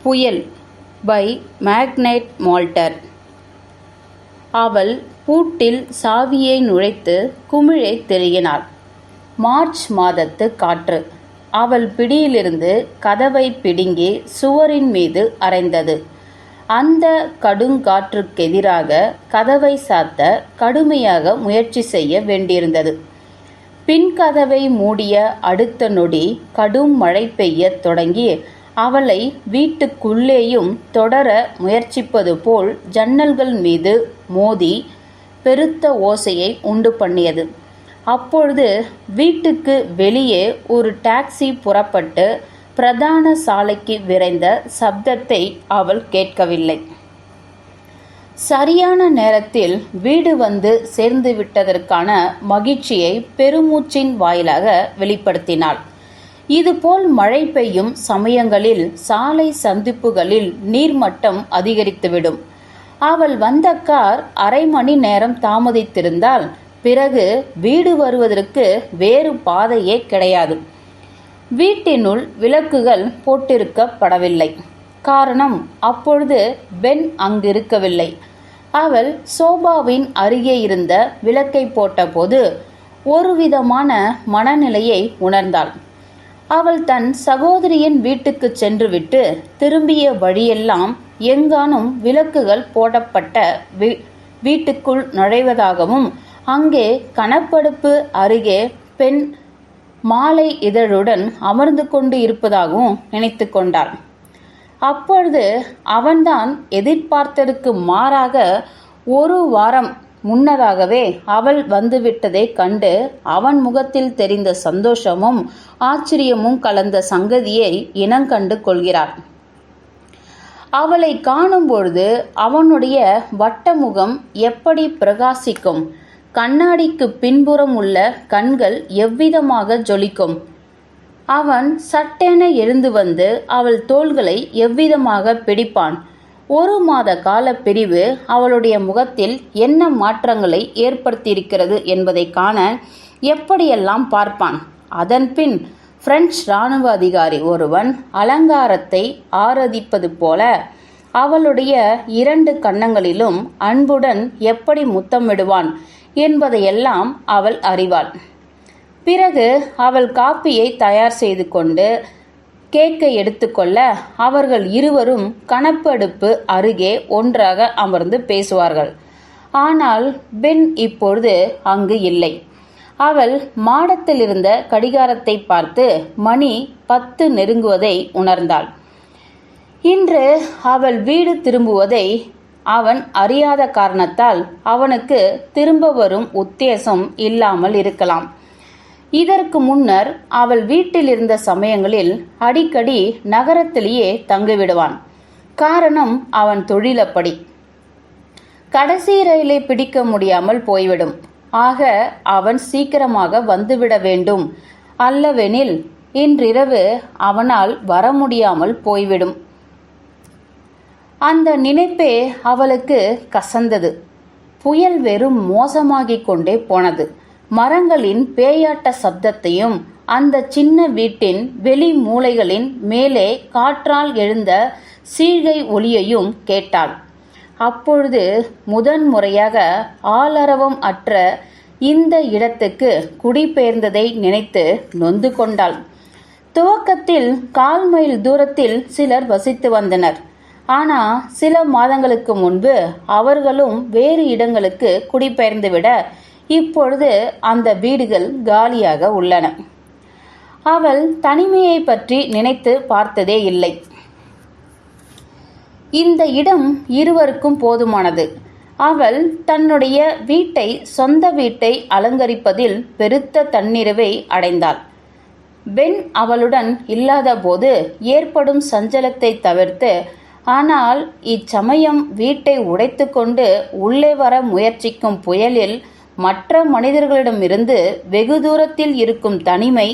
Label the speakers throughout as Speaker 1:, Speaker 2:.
Speaker 1: புயல் by magnet மால்டர். அவள் பூட்டில் சாவியை நுழைத்து குமிழை திருகினாள். மார்ச் மாதத்து காற்று அவள் பிடியிலிருந்து கதவை பிடுங்கி சுவரின் மீது அறைந்தது. அந்த கடுங்காற்றுக்கெதிராக கதவை சாத்த கடுமையாக முயற்சி செய்ய வேண்டியிருந்தது. பின்கதவை மூடிய அடுத்த நொடி கடும் மழை பெய்யத் தொடங்கி அவளை வீட்டுக்குள்ளேயும் தொடர முயற்சிப்பது போல் ஜன்னல்கள் மீது மோதி பெருத்த ஓசையை உண்டு பண்ணியது. அப்பொழுது வீட்டுக்கு வெளியே ஒரு டாக்ஸி புறப்பட்டு பிரதான சாலைக்கு விரைந்த சப்தத்தை அவள் கேட்கவில்லை. சரியான நேரத்தில் வீடு வந்து சேர்ந்துவிட்டதற்கான மகிழ்ச்சியை பெருமூச்சின் வாயிலாக வெளிப்படுத்தினாள். இதுபோல் மழை பெய்யும் சமயங்களில் சாலை சந்திப்புகளில் நீர்மட்டம் அதிகரித்துவிடும். அவள் வந்த கார் அரை மணி நேரம் தாமதித்திருந்தால் பிறகு வீடு வருவதற்கு வேறு பாதையே கிடையாது. வீட்டினுள் விளக்குகள் போட்டிருக்கப்படவில்லை. காரணம், அப்பொழுது பென் அங்கிருக்கவில்லை. அவள் சோபாவின் அருகே இருந்த விளக்கை போட்டபோது ஒருவிதமான மனநிலையை உணர்ந்தாள். அவள் தன் சகோதரியின் வீட்டுக்கு சென்றுவிட்டு திரும்பிய வழியெல்லாம் எங்கானும் விளக்குகள் போடப்பட்ட வீட்டுக்குள் நுழைவதாகவும் அங்கே கணப்படுப்பு அருகே பெண் மாலை இதழுடன் அமர்ந்து கொண்டு இருப்பதாகவும் நினைத்து கொண்டாள். அப்பொழுது அவன்தான் எதிர்பார்த்ததற்கு மாறாக ஒரு வாரம் முன்னதாகவே அவள் வந்துவிட்டதை கண்டு அவன் முகத்தில் தெரிந்த சந்தோஷமும் ஆச்சரியமும் கலந்த சங்கதியை இனங்கண்டு கொள்கிறார். அவளை காணும்பொழுது அவனுடைய வட்டமுகம் எப்படி பிரகாசிக்கும், கண்ணாடிக்கு பின்புறம் உள்ள கண்கள் எவ்விதமாக ஜொலிக்கும். அவன் சட்டென எழுந்து வந்து அவள் தோள்களை எவ்விதமாக பிடிப்பான். ஒரு மாத கால பிரிவு அவளுடைய முகத்தில் என்ன மாற்றங்களை ஏற்படுத்தியிருக்கிறது என்பதை காண எப்படியெல்லாம் பார்ப்பான். அதன்பின் பிரெஞ்சு இராணுவ அதிகாரி ஒருவன் அலங்காரத்தை ஆராதிப்பது போல அவளுடைய 2 கன்னங்களிலும் அன்புடன் எப்படி முத்தமிடுவான் என்பதையெல்லாம் அவள் அறிவாள். பிறகு அவள் காப்பியை தயார் செய்து கொண்டு கேக்கை எடுத்துக்கொள்ள அவர்கள் இருவரும் கணப்படுப்பு அருகே ஒன்றாக அமர்ந்து பேசுவார்கள். ஆனால் பென் இப்பொழுது அங்கு இல்லை. அவள் மாடத்தில் இருந்த கடிகாரத்தை பார்த்து மணி 10 நெருங்குவதை உணர்ந்தாள். இன்று அவள் வீடு திரும்புவதை அவன் அறியாத காரணத்தால் அவனுக்கு திரும்ப வரும் உத்தேசம் இல்லாமல் இருக்கலாம். இதற்கு முன்னர் அவள் வீட்டில் இருந்த சமயங்களில் அடிக்கடி நகரத்திலேயே தங்கிவிடுவான். காரணம், அவன் தொழிலப்படி. கடைசி ரயிலை பிடிக்க முடியாமல் போய்விடும். ஆக அவன் சீக்கிரமாக வந்துவிட வேண்டும், அல்லவெனில் இன்றிரவு அவனால் வர முடியாமல் போய்விடும். அந்த நினைப்பே அவளுக்கு கசந்தது. புயல் வெறும் மோசமாகிக் கொண்டே போனது. மரங்களின் பேயாட்ட சப்தத்தையும் அந்த சின்ன வீட்டின் வெளி மூலைகளின் மேலே காற்றால் எழுந்த சீழ்கை ஒலியையும் கேட்டாள். அப்பொழுது முதன்முறையாக ஆளரவம் அற்ற இந்த இடத்துக்கு குடிபெயர்ந்ததை நினைத்து நொந்து கொண்டாள். துவக்கத்தில் 1/4 மைல் தூரத்தில் சிலர் வசித்து வந்தனர். ஆனால் சில மாதங்களுக்கு முன்பு அவர்களும் வேறு இடங்களுக்கு குடிபெயர்ந்துவிட இப்பொழுது அந்த வீடுகள் காலியாக உள்ளன. அவள் தனிமையை பற்றி நினைத்து பார்த்ததே இல்லை. இந்த இடம் இருவருக்கும் போதுமானது. அவள் தன்னுடைய சொந்த வீட்டை அலங்கரிப்பதில் பெருத்த தன்னிறைவை அடைந்தாள். பென் அவளுடன் இல்லாத போது ஏற்படும் சஞ்சலத்தை தவிர்த்து, ஆனால் இச்சமயம் வீட்டை உடைத்து கொண்டு உள்ளே வர முயற்சிக்கும் புயலில் மற்ற மனிதர்களிடமிருந்து வெகு தூரத்தில் இருக்கும் தனிமை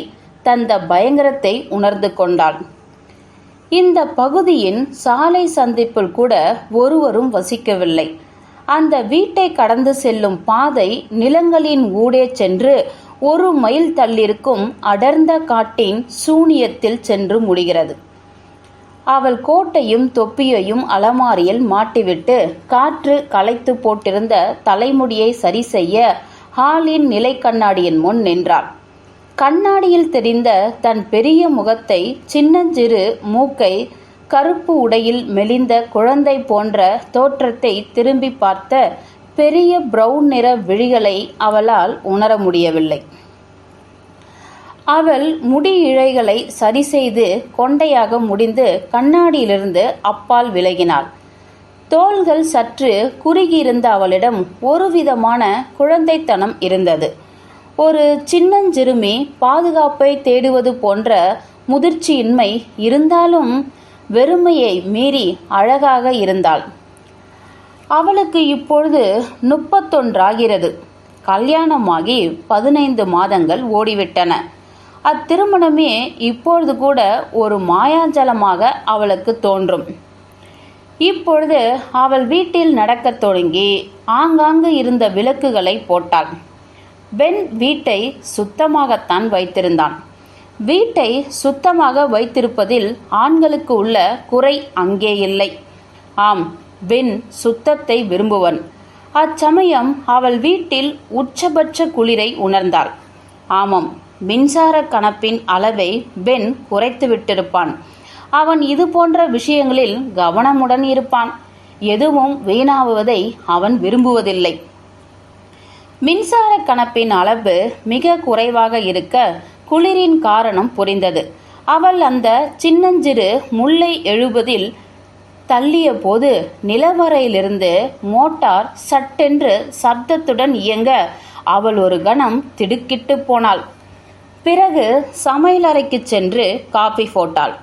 Speaker 1: தந்த பயங்கரத்தை உணர்ந்து கொண்டாள். இந்த பகுதியின் சாலை சந்திப்பில் கூட ஒருவரும் வசிக்கவில்லை. அந்த வீட்டை கடந்து செல்லும் பாதை நிலங்களின் ஊடே சென்று 1 மைல் தள்ளிருக்கும் அடர்ந்த காட்டின் சூனியத்தில் சென்று முடிகிறது. அவள் கோட்டையும் தொப்பியையும் அலமாரியில் மாட்டிவிட்டு காற்று களைத்து போட்டிருந்த தலைமுடியை சரி செய்ய ஹாலின் நிலை கண்ணாடியின் முன் நின்றாள். கண்ணாடியில் தெரிந்த தன் பெரிய முகத்தை, சின்னஞ்சிறு மூக்கை, கருப்பு உடையில் மெலிந்த குழந்தை போன்ற தோற்றத்தை திரும்பி பார்த்த பெரிய பிரவுன் நிற விழிகளை அவளால் உணர முடியவில்லை. அவள் முடி இழைகளை சரி செய்து கொண்டையாக முடிந்து கண்ணாடியிலிருந்து அப்பால் விலகினாள். தோள்கள் சற்று குறுகியிருந்த அவளிடம் ஒரு விதமான குழந்தைத்தனம் இருந்தது. ஒரு சின்னஞ்சிறுமி பாதுகாப்பை தேடுவது போன்ற முதிர்ச்சியின்மை இருந்தாலும் வெறுமையை மீறி அழகாக இருந்தாள். அவளுக்கு இப்பொழுது 31 கல்யாணமாகி 15 மாதங்கள் ஓடிவிட்டன. அத்திருமணமே இப்பொழுது கூட ஒரு மாயாஜலமாக அவளுக்கு தோன்றும். இப்பொழுது அவள் வீட்டில் நடக்கத் தொடங்கி ஆங்காங்கு இருந்த விளக்குகளை போட்டாள். பென் வீட்டை சுத்தமாகத்தான் வைத்திருந்தான். வீட்டை சுத்தமாக வைத்திருப்பதில் ஆண்களுக்கு உள்ள குறை அங்கே இல்லை. ஆம், பென் சுத்தத்தை விரும்புவன். அச்சமயம் அவள் வீட்டில் உச்சபட்ச குளிரை உணர்ந்தாள். ஆமாம், மின்சார கணப்பின் அளவை பென் குறைத்து விட்டிருப்பான். அவன் இது போன்ற விஷயங்களில் கவனமுடன் இருப்பான். எதுவும் வீணாவதை அவன் விரும்புவதில்லை. மின்சார கணப்பின் அளவு மிக குறைவாக இருக்க குளிரின் காரணம் புரிந்தது. அவள் அந்த சின்னஞ்சிறு முல்லை எழுபதில் தள்ளிய போது நிலவரையிலிருந்து மோட்டார் சட்டென்று சப்தத்துடன் இயங்க அவள் ஒரு கணம் திடுக்கிட்டு போனாள். பிறகு சமையலறைக்கு சென்று காபி போட்டாள்.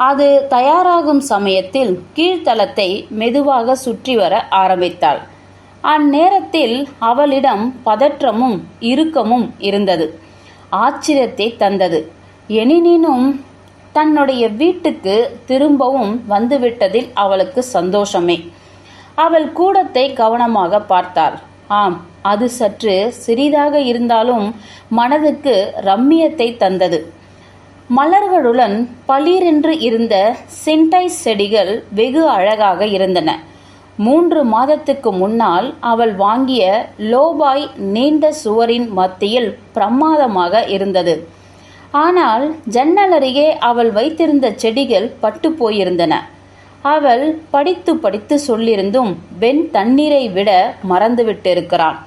Speaker 1: அது தயாராகும் சமயத்தில் கீழ்த்தளத்தை மெதுவாக சுற்றி வர ஆரம்பித்தாள். அந்நேரத்தில் அவளிடம் பதற்றமும் இறுக்கமும் இருந்தது. ஆச்சரியத்தை தந்தது. எனினும் தன்னுடைய வீட்டுக்கு திரும்பவும் வந்துவிட்டதில் அவளுக்கு சந்தோஷமே. அவள் கூடத்தை கவனமாக பார்த்தாள். ஆம், அது சற்று சிறிதாக இருந்தாலும் மனதுக்கு ரம்மியத்தை தந்தது. மலர்களுடன் பளீரென்று இருந்த சின்டைஸ் செடிகள் வெகு அழகாக இருந்தன. 3 மாதத்துக்கு முன்னால் அவள் வாங்கிய லோபாய் நீண்ட சுவரின் மத்தியில் பிரமாதமாக இருந்தது. ஆனால் ஜன்னல் அருகே அவள் வைத்திருந்த செடிகள் பட்டு போயிருந்தன. அவள் படித்து சொல்லியிருந்தும் பென் தண்ணீரை விட மறந்துவிட்டிருக்கிறான்.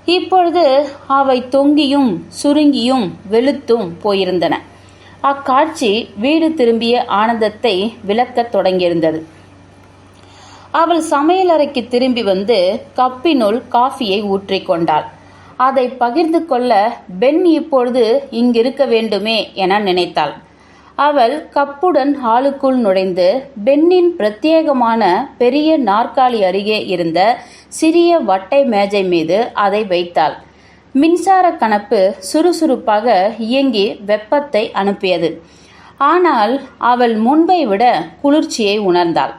Speaker 1: இப்பொழுது அவை தொங்கியும் சுருங்கியும் வெளுத்தும் போயிருந்தன. அக்காட்சி வீடு திரும்பிய ஆனந்தத்தை விளக்கத் தொடங்கியிருந்தது. அவள் சமையலறைக்கு திரும்பி வந்து கப்பினுள் காஃபியை ஊற்றிக்கொண்டாள். அதை பகிர்ந்து கொள்ள பென் இப்பொழுது இங்கிருக்க வேண்டுமே என நினைத்தாள். அவள் கப்புடன் ஹாலுக்குள் நுழைந்து பென்னின் பிரத்யேகமான பெரிய நாற்காலி அருகே இருந்த சிறிய வட்டை மேஜை மீது அதை வைத்தாள். மின்சார கணப்பு சுறுசுறுப்பாக இயங்கி வெப்பத்தை அனுப்பியது. ஆனால் அவள் முன்பை விட குளிர்ச்சியை உணர்ந்தாள்.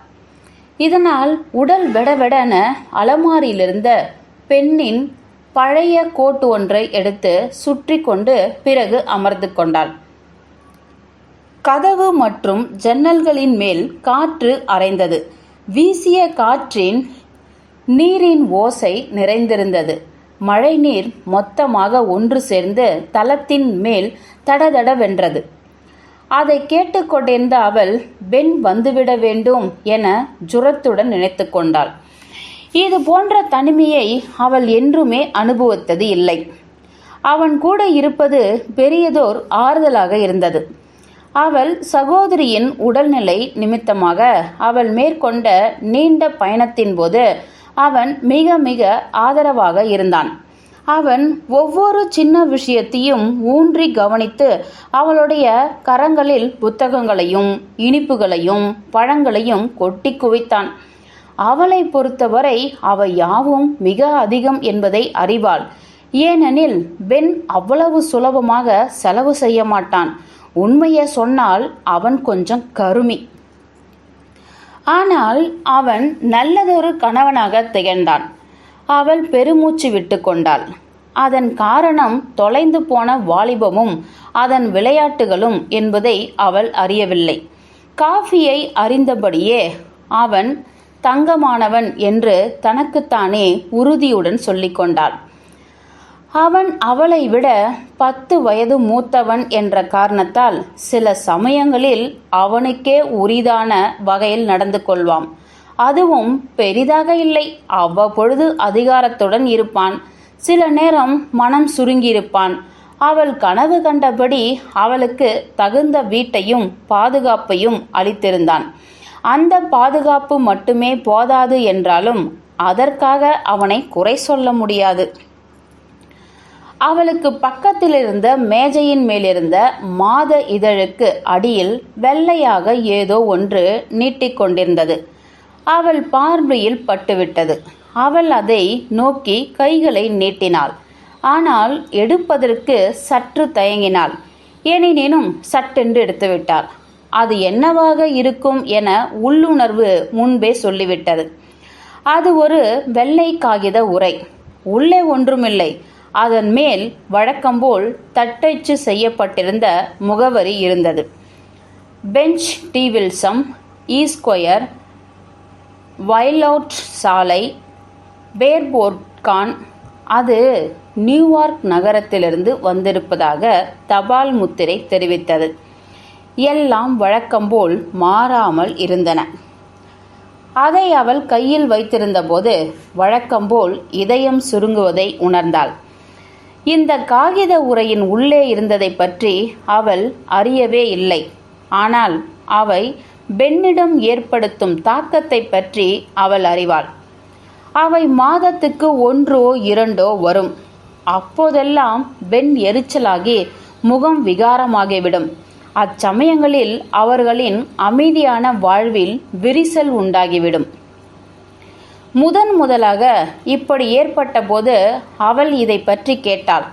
Speaker 1: இதனால் உடல் வெடவெடென அலமாரியிலிருந்த பெண்ணின் பழைய கோட்டு ஒன்றை எடுத்து சுற்றி கொண்டு பிறகு அமர்ந்து கொண்டாள். கதவு மற்றும் ஜன்னல்களின் மேல் காற்று அரைந்தது. வீசிய காற்றின் நீரின் ஓசை நிறைந்திருந்தது. மழை நீர் மொத்தமாக ஒன்று சேர்ந்து தளத்தின் மேல் தடதடவென்றது. அதை கேட்டுக்கொண்டிருந்த அவள் பென் வந்துவிட வேண்டும் என ஜுரத்துடன் நினைத்து கொண்டாள். இது போன்ற தனிமையை அவள் என்றுமே அனுபவித்தது இல்லை. அவன் கூட இருப்பது பெரியதோர் ஆறுதலாக இருந்தது. அவள் சகோதரியின் உடல்நிலை நிமித்தமாக அவள் மேற்கொண்ட நீண்ட பயணத்தின் போது அவன் மிக மிக ஆதரவாக இருந்தான். அவன் ஒவ்வொரு சின்ன விஷயத்தையும் ஊன்றி கவனித்து அவளுடைய கரங்களில் புத்தகங்களையும் இனிப்புகளையும் பழங்களையும் கொட்டி குவித்தான். அவளை பொறுத்தவரை அவை யாவும் மிக அதிகம் என்பதை அறிவாள். ஏனெனில் பென் அவ்வளவு சுலபமாக செலவு செய்ய மாட்டான். உண்மையை சொன்னால் அவன் கொஞ்சம் கருமி. ஆனால் அவன் நல்லதொரு கணவனாக திகழ்ந்தான். அவள் பெருமூச்சு விட்டு கொண்டாள். அதன் காரணம் தொலைந்து போன வாலிபமும் அதன் விளையாட்டுகளும் என்பதை அவள் அறியவில்லை. காஃபியை அறிந்தபடியே அவன் தங்கமானவன் என்று தனக்குத்தானே உறுதியுடன் சொல்லிக்கொண்டாள். அவன் அவளை விட 10 வயது மூத்தவன் என்ற காரணத்தால் சில சமயங்களில் அவனுக்கே உரிதான வகையில் நடந்து கொள்வான். அதுவும் பெரிதாக இல்லை. அவ்வப்பொழுது அதிகாரத்துடன் இருப்பான். சில நேரம் மனம் சுருங்கியிருப்பான். அவள் கனவு கண்டபடி அவளுக்கு தகுந்த வீட்டையும் பாதுகாப்பையும் அளித்திருந்தான். அந்த பாதுகாப்பு மட்டுமே போதாது என்றாலும் அதற்காக அவனை குறை சொல்ல முடியாது. அவளுக்கு பக்கத்தில் இருந்த மேஜையின் மேலிருந்த மாத இதழுக்கு அடியில் வெள்ளையாக ஏதோ ஒன்று நீட்டிக்கொண்டிருந்தது. அவள் பார்வையில் பட்டுவிட்டது. அவள் அதை நோக்கி கைகளை நீட்டினாள். ஆனால் எடுப்பதற்கு சற்று தயங்கினாள். எனினும் சட்டென்று எடுத்துவிட்டாள். அது என்னவாக இருக்கும் என உள்ளுணர்வு முன்பே சொல்லிவிட்டது. அது ஒரு வெள்ளை காகித உரை. உள்ளே ஒன்றுமில்லை. அதன் மேல் வழக்கம்போல் தட்டச்சு செய்யப்பட்டிருந்த முகவரி இருந்தது. பெஞ்ச் டி வில்சம், ஈஸ்கொயர், வைலவுட் சாலை, பேர்போர்ட்கான். அது நியூயார்க் நகரத்திலிருந்து வந்திருப்பதாக தபால் முத்திரை தெரிவித்தது. எல்லாம் வழக்கம்போல் மாறாமல் இருந்தன. அதை அவள் கையில் வைத்திருந்தபோது வழக்கம்போல் இதயம் சுருங்குவதை உணர்ந்தாள். இந்த காகித உரையின் உள்ளே இருந்ததை பற்றி அவள் அறியவே இல்லை. ஆனால் அவை பென்னிடம் ஏற்படுத்தும் தாக்கத்தை பற்றி அவள் அறிவாள். அவை மாதத்துக்கு 1 or 2 வரும். அப்போதெல்லாம் பென் எரிச்சலாகி முகம் விகாரமாகிவிடும். அச்சமயங்களில் அவர்களின் அமைதியான வாழ்வில் விரிசல் உண்டாகிவிடும். முதலாக இப்படி ஏற்பட்ட போது அவள் இதை பற்றி கேட்டாள்.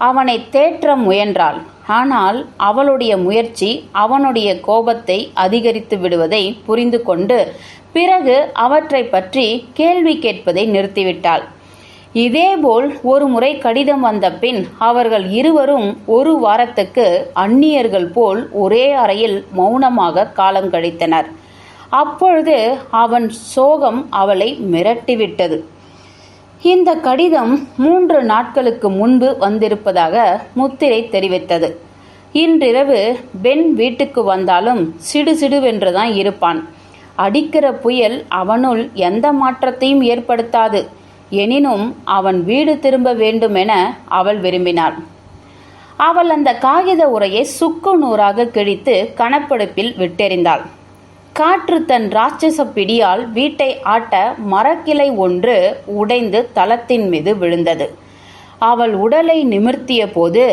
Speaker 1: அவனை தேற்ற முயன்றாள். ஆனால் அவளுடைய முயற்சி அவனுடைய கோபத்தை அதிகரித்து விடுவதை புரிந்து கொண்டு பிறகு அவற்றை பற்றி கேள்வி கேட்பதை நிறுத்திவிட்டாள். இதேபோல் ஒரு முறை கடிதம் வந்த பின் அவர்கள் இருவரும் 1 வாரத்துக்கு அந்நியர்கள் போல் ஒரே அறையில் மௌனமாக காலம் கழித்தனர். அப்பொழுது அவன் சோகம் அவளை மிரட்டிவிட்டது. இந்த கடிதம் 3 நாட்களுக்கு முன்பு வந்திருப்பதாக முத்திரை தெரிவித்தது. இன்றிரவு பென் வீட்டுக்கு வந்தாலும் சிடுசிடுவென்றுதான் இருப்பான். அடிக்கிற புயல் அவனுள் எந்த மாற்றத்தையும் ஏற்படுத்தாது. எனினும் அவன் வீடு திரும்ப வேண்டுமென அவள் விரும்பினாள். அவள் அந்த காகித உரையை சுக்கு நூறாக கிழித்து கணப்படுப்பில் விட்டெறிந்தாள். காற்று தன் ராட்சச பிடியால் வீட்டை ஆட்ட மரக்கிளை ஒன்று உடைந்து தளத்தின் மீது விழுந்தது. அவள் உடலை நிமிர்த்திய போது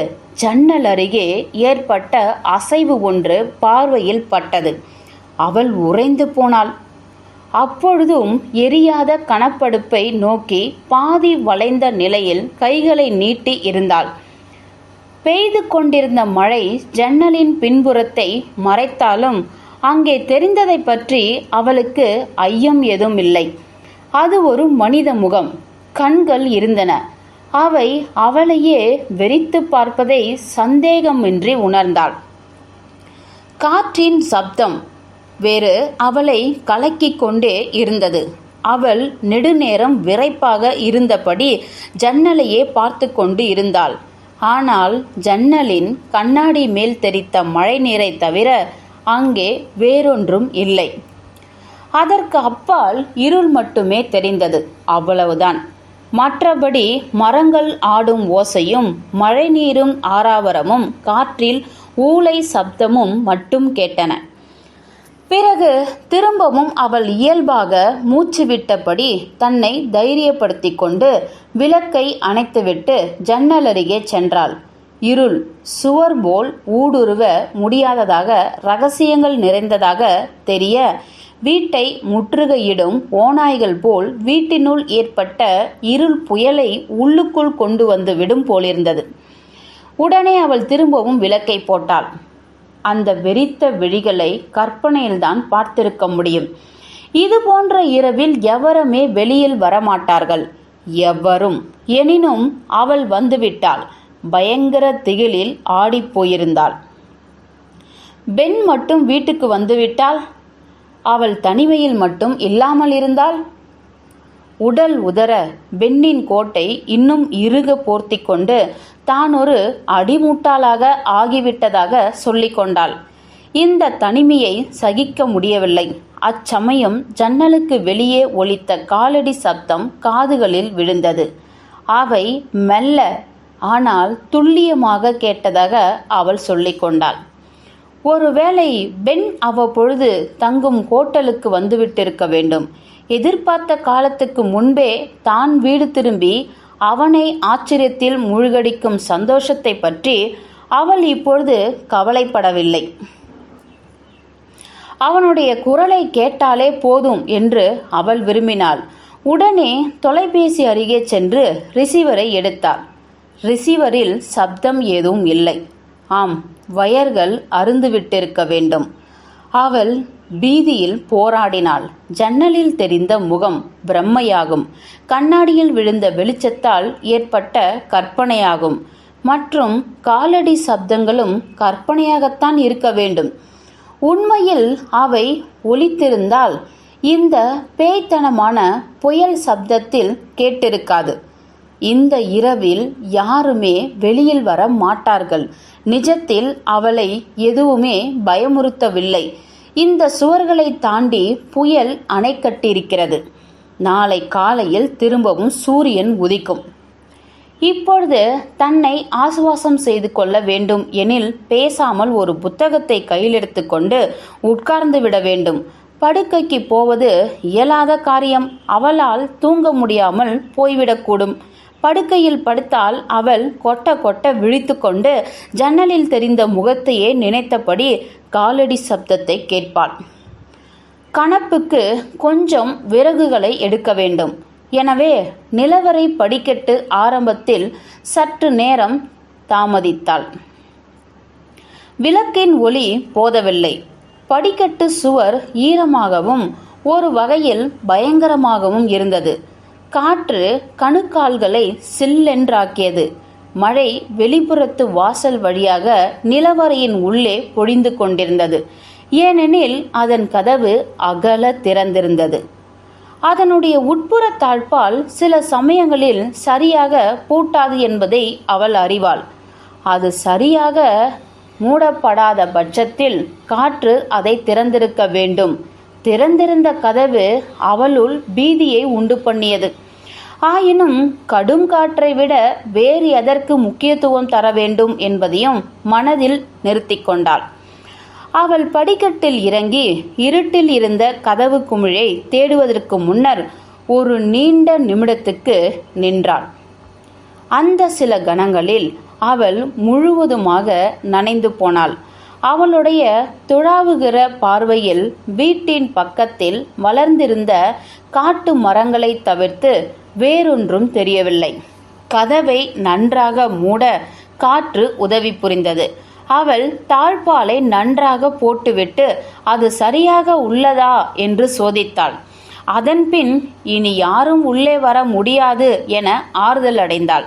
Speaker 1: ஜன்னல் அருகே ஏற்பட்ட அசைவு ஒன்று பார்வையில் பட்டது. அவள் உறைந்து போனாள். அப்பொழுதும் எரியாத கணப்படுப்பை நோக்கி பாதி வளைந்த நிலையில் கைகளை நீட்டி இருந்தாள். பெய்து கொண்டிருந்த மழை ஜன்னலின் பின்புறத்தை மறைத்தாலும் அங்கே தெரிந்ததை பற்றி அவளுக்கு ஐயம் எதுவும் இல்லை. அது ஒரு மனித முகம். கண்கள் இருந்தன. அவை அவளையே வெறித்து பார்ப்பதை சந்தேகமின்றி உணர்ந்தாள். காற்றின் சப்தம் வேறு அவளை கலக்கிக் கொண்டே இருந்தது. அவள் நெடுநேரம் விறைப்பாக இருந்தபடி ஜன்னலையே பார்த்து கொண்டு இருந்தாள். ஆனால் ஜன்னலின் கண்ணாடி மேல் தெரித்த மழை நீரை தவிர அங்கே வேறொன்றும் இல்லை. அதற்கு அப்பால் இருள் மட்டுமே தெரிந்தது. அவ்வளவுதான். மற்றபடி மரங்கள் ஆடும் ஓசையும் மழை நீரும் ஆரவாரமும் காற்றில் ஊளை சப்தமும் மட்டும் கேட்டன. பிறகு திரும்பவும் அவள் இயல்பாக மூச்சு விட்டபடி தன்னை தைரியப்படுத்தி கொண்டு விளக்கை அணைத்துவிட்டு ஜன்னல் அருகே சென்றாள். இருள் சுவர் போல் ஊடுருவ முடியாததாக ரகசியங்கள் நிறைந்ததாக தெரிய வீட்டை முற்றுகையிடும் ஓநாய்கள் போல் வீட்டினுள் ஏற்பட்ட இருள் புயலை உள்ளுக்குள் கொண்டு வந்து விடும் போலிருந்தது. உடனே அவள் திரும்பவும் விளக்கை போட்டாள். அந்த வெறித்த விழிகளை கற்பனையில்தான் பார்த்திருக்க முடியும். இது போன்ற இரவில் எவருமே வெளியில் வரமாட்டார்கள். எவரும். எனினும் அவள் வந்துவிட்டாள். பயங்கர திகிலில் ஆடிப்போயிருந்தாள். பென் மட்டும் வீட்டுக்கு வந்துவிட்டால், அவள் தனிமையில் மட்டும் இல்லாமல் இருந்தால்? உடல் உதற பென்னின் கோட்டை இன்னும் இறுக போர்த்தி கொண்டு தான் ஒரு அடிமுட்டாளாக ஆகிவிட்டதாக சொல்லிக் கொண்டாள். இந்த தனிமையை சகிக்க முடியவில்லை. அச்சமயம் ஜன்னலுக்கு வெளியே ஒலித்த காலடி சப்தம் காதுகளில் விழுந்தது. அவை மெல்ல ஆனால் துல்லியமாக கேட்டதாக அவள் சொல்லிக் கொண்டாள். ஒருவேளை பென் அவ்வப்பொழுது தங்கும் ஹோட்டலுக்கு வந்துவிட்டிருக்க வேண்டும். எதிர்பார்த்த காலத்துக்கு முன்பே தான் வீடு திரும்பி அவனை ஆச்சரியத்தில் மூழ்கடிக்கும் சந்தோஷத்தை பற்றி அவள் இப்பொழுது கவலைப்படவில்லை. அவனுடைய குரலை கேட்டாலே போதும் என்று அவள் விரும்பினாள். உடனே தொலைபேசி அருகே சென்று ரிசீவரை எடுத்தாள். ரிசீவரில் சப்தம் ஏதும் இல்லை. ஆம், வயர்கள் அருந்துவிட்டிருக்க வேண்டும். அவள் பீதியில் போராடினாள். ஜன்னலில் தெரிந்த முகம் பிரம்மையாகும், கண்ணாடியில் விழுந்த வெளிச்சத்தால் ஏற்பட்ட கற்பனையாகும், மற்றும் காலடி சப்தங்களும் கற்பனையாகத்தான் இருக்க வேண்டும். உண்மையில் அவை ஒலித்திருந்தால் இந்த பேய்த்தனமான புயல் சப்தத்தில் கேட்டிருக்காது. இந்த இரவில் யாருமே வெளியில் வர மாட்டார்கள். நிஜத்தில் அவளை எதுவுமே பயமுறுத்தவில்லை. இந்த சுவர்களை தாண்டி புயல் அணை கட்டியிருக்கிறது. நாளை காலையில் திரும்பவும் சூரியன் உதிக்கும். இப்பொழுது தன்னை ஆசுவாசம் செய்து கொள்ள வேண்டும் எனில் பேசாமல் ஒரு புத்தகத்தை கையில் எடுத்துக்கொண்டு உட்கார்ந்து விட வேண்டும். படுக்கைக்கு போவது இயலாத காரியம். அவளால் தூங்க முடியாமல் போய்விடக்கூடும். படுக்கையில் படுத்தால் அவள் கொட்ட கொட்ட விழித்து கொண்டு ஜன்னலில் தெரிந்த முகத்தையே நினைத்தபடி காலடி சப்தத்தை கேட்பாள். கணப்புக்கு கொஞ்சம் விறகுகளை எடுக்க வேண்டும். எனவே நிலவரை படிக்கட்டு ஆரம்பத்தில் சற்று நேரம் தாமதித்தாள். விளக்கின் ஒளி போதவில்லை. படிக்கட்டு சுவர் ஈரமாகவும் ஒரு வகையில் பயங்கரமாகவும் இருந்தது. காற்று கணுக்கால்களை சில்லென்றாக்கியது. மழை வெளிப்புறத்து வாசல் வழியாக நிலவரையின் உள்ளே பொழிந்து கொண்டிருந்தது. ஏனெனில் அதன் கதவு அகல திறந்திருந்தது. அதனுடைய உட்புற தாழ்பால் சில சமயங்களில் சரியாக பூட்டாது என்பதை அவள் அறிவாள். அது சரியாக மூடப்படாத பட்சத்தில் காற்று அதை திறந்திருக்க வேண்டும். திறந்திருந்த கதவு அவளுள் பீதியை உண்டு பண்ணியது. ஆயினும் கடும் காற்றை விட வேறு எதற்கு முக்கியத்துவம் தர வேண்டும் என்பதையும் மனதில் நிறுத்தி கொண்டாள். அவள் படிக்கட்டில் இறங்கி இருட்டில் இருந்த கதவு குமிழை தேடுவதற்கு முன்னர் ஒரு நீண்ட நிமிடத்துக்கு நின்றாள். அந்த சில கணங்களில் அவள் முழுவதுமாக நனைந்து போனாள். அவளுடைய துழாவுகிற பார்வையில் வீட்டின் பக்கத்தில் வளர்ந்திருந்த காட்டு மரங்களை தவிர்த்து வேறொன்றும் தெரியவில்லை. கதவை நன்றாக மூட காற்று உதவி புரிந்தது. அவள் தாழ்பாலை நன்றாக போட்டுவிட்டு அது சரியாக உள்ளதா என்று சோதித்தாள். அதன்பின் இனி யாரும் உள்ளே வர முடியாது என ஆறுதல் அடைந்தாள்.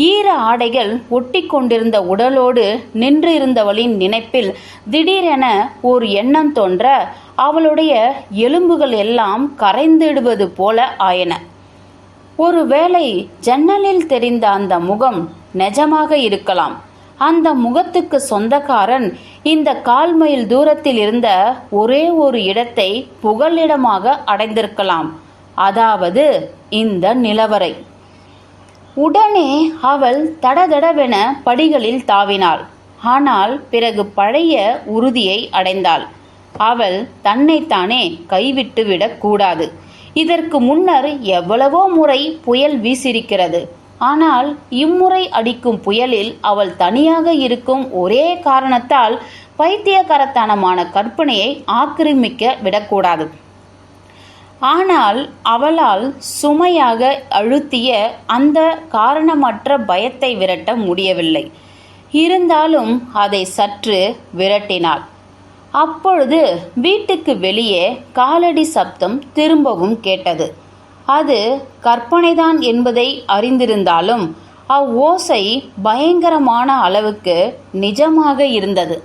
Speaker 1: ஈர ஆடைகள் ஒட்டி கொண்டிருந்த உடலோடு நின்றிருந்தவளின் நினைப்பில் திடீரென ஓர் எண்ணம் தோன்ற அவளுடைய எலும்புகள் எல்லாம் கரைந்திடுவது போல ஆயின. ஒருவேளை ஜன்னலில் தெரிந்த அந்த முகம் நிஜமாக இருக்கலாம். அந்த முகத்துக்கு சொந்தக்காரன் இந்த 1/4 மைல் தூரத்தில் இருந்த ஒரே ஒரு இடத்தை புகலிடமாக அடைந்திருக்கலாம். அதாவது இந்த நிலவரை. உடனே அவள் தடதடவென படிகளில் தாவினாள். ஆனால் பிறகு பழைய உறுதியை அடைந்தாள். அவள் தன்னைத்தானே கைவிட்டு விடக்கூடாது. இதற்கு முன்னர் எவ்வளவோ முறை புயல் வீசியிருக்கிறது. ஆனால் இம்முறை அடிக்கும் புயலில் அவள் தனியாக இருக்கும் ஒரே காரணத்தால் பைத்தியக்காரத்தனமான கற்பனையை ஆக்கிரமிக்க விடக்கூடாது. ஆனால் அவளால் சுமையாக அழுத்திய அந்த காரணமற்ற பயத்தை விரட்ட முடியவில்லை. இருந்தாலும் அதை சற்று விரட்டினாள். அப்பொழுது வீட்டுக்கு வெளியே காலடி சப்தம் திரும்பவும் கேட்டது. அது கற்பனைதான் என்பதை அறிந்திருந்தாலும் அவ்வோசை பயங்கரமான அளவுக்கு நிஜமாக இருந்தது.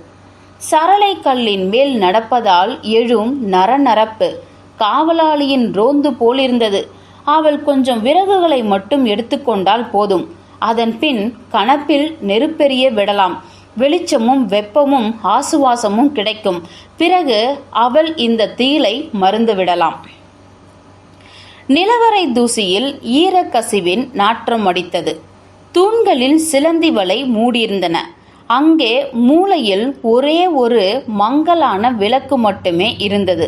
Speaker 1: சரளை கல்லின் மேல் நடப்பதால் எழும் நரநரப்பு காவலாளியின் ரோந்து போலிருந்தது. அவள் கொஞ்சம் விறகுகளை மட்டும் எடுத்துக்கொண்டால் போதும். அதன் பின் கணப்பில் நெருப்பெரிய விடலாம். வெளிச்சமும் வெப்பமும் ஆசுவாசமும் கிடைக்கும். பிறகு அவள் இந்த தீலை மருந்து விடலாம். நிலவரை தூசியில் ஈரக்கசிவின் நாற்றம் அடித்தது. தூண்களில் சிலந்தி வலை மூடியிருந்தன. அங்கே மூலையில் ஒரே ஒரு மங்கலான விளக்கு மட்டுமே இருந்தது.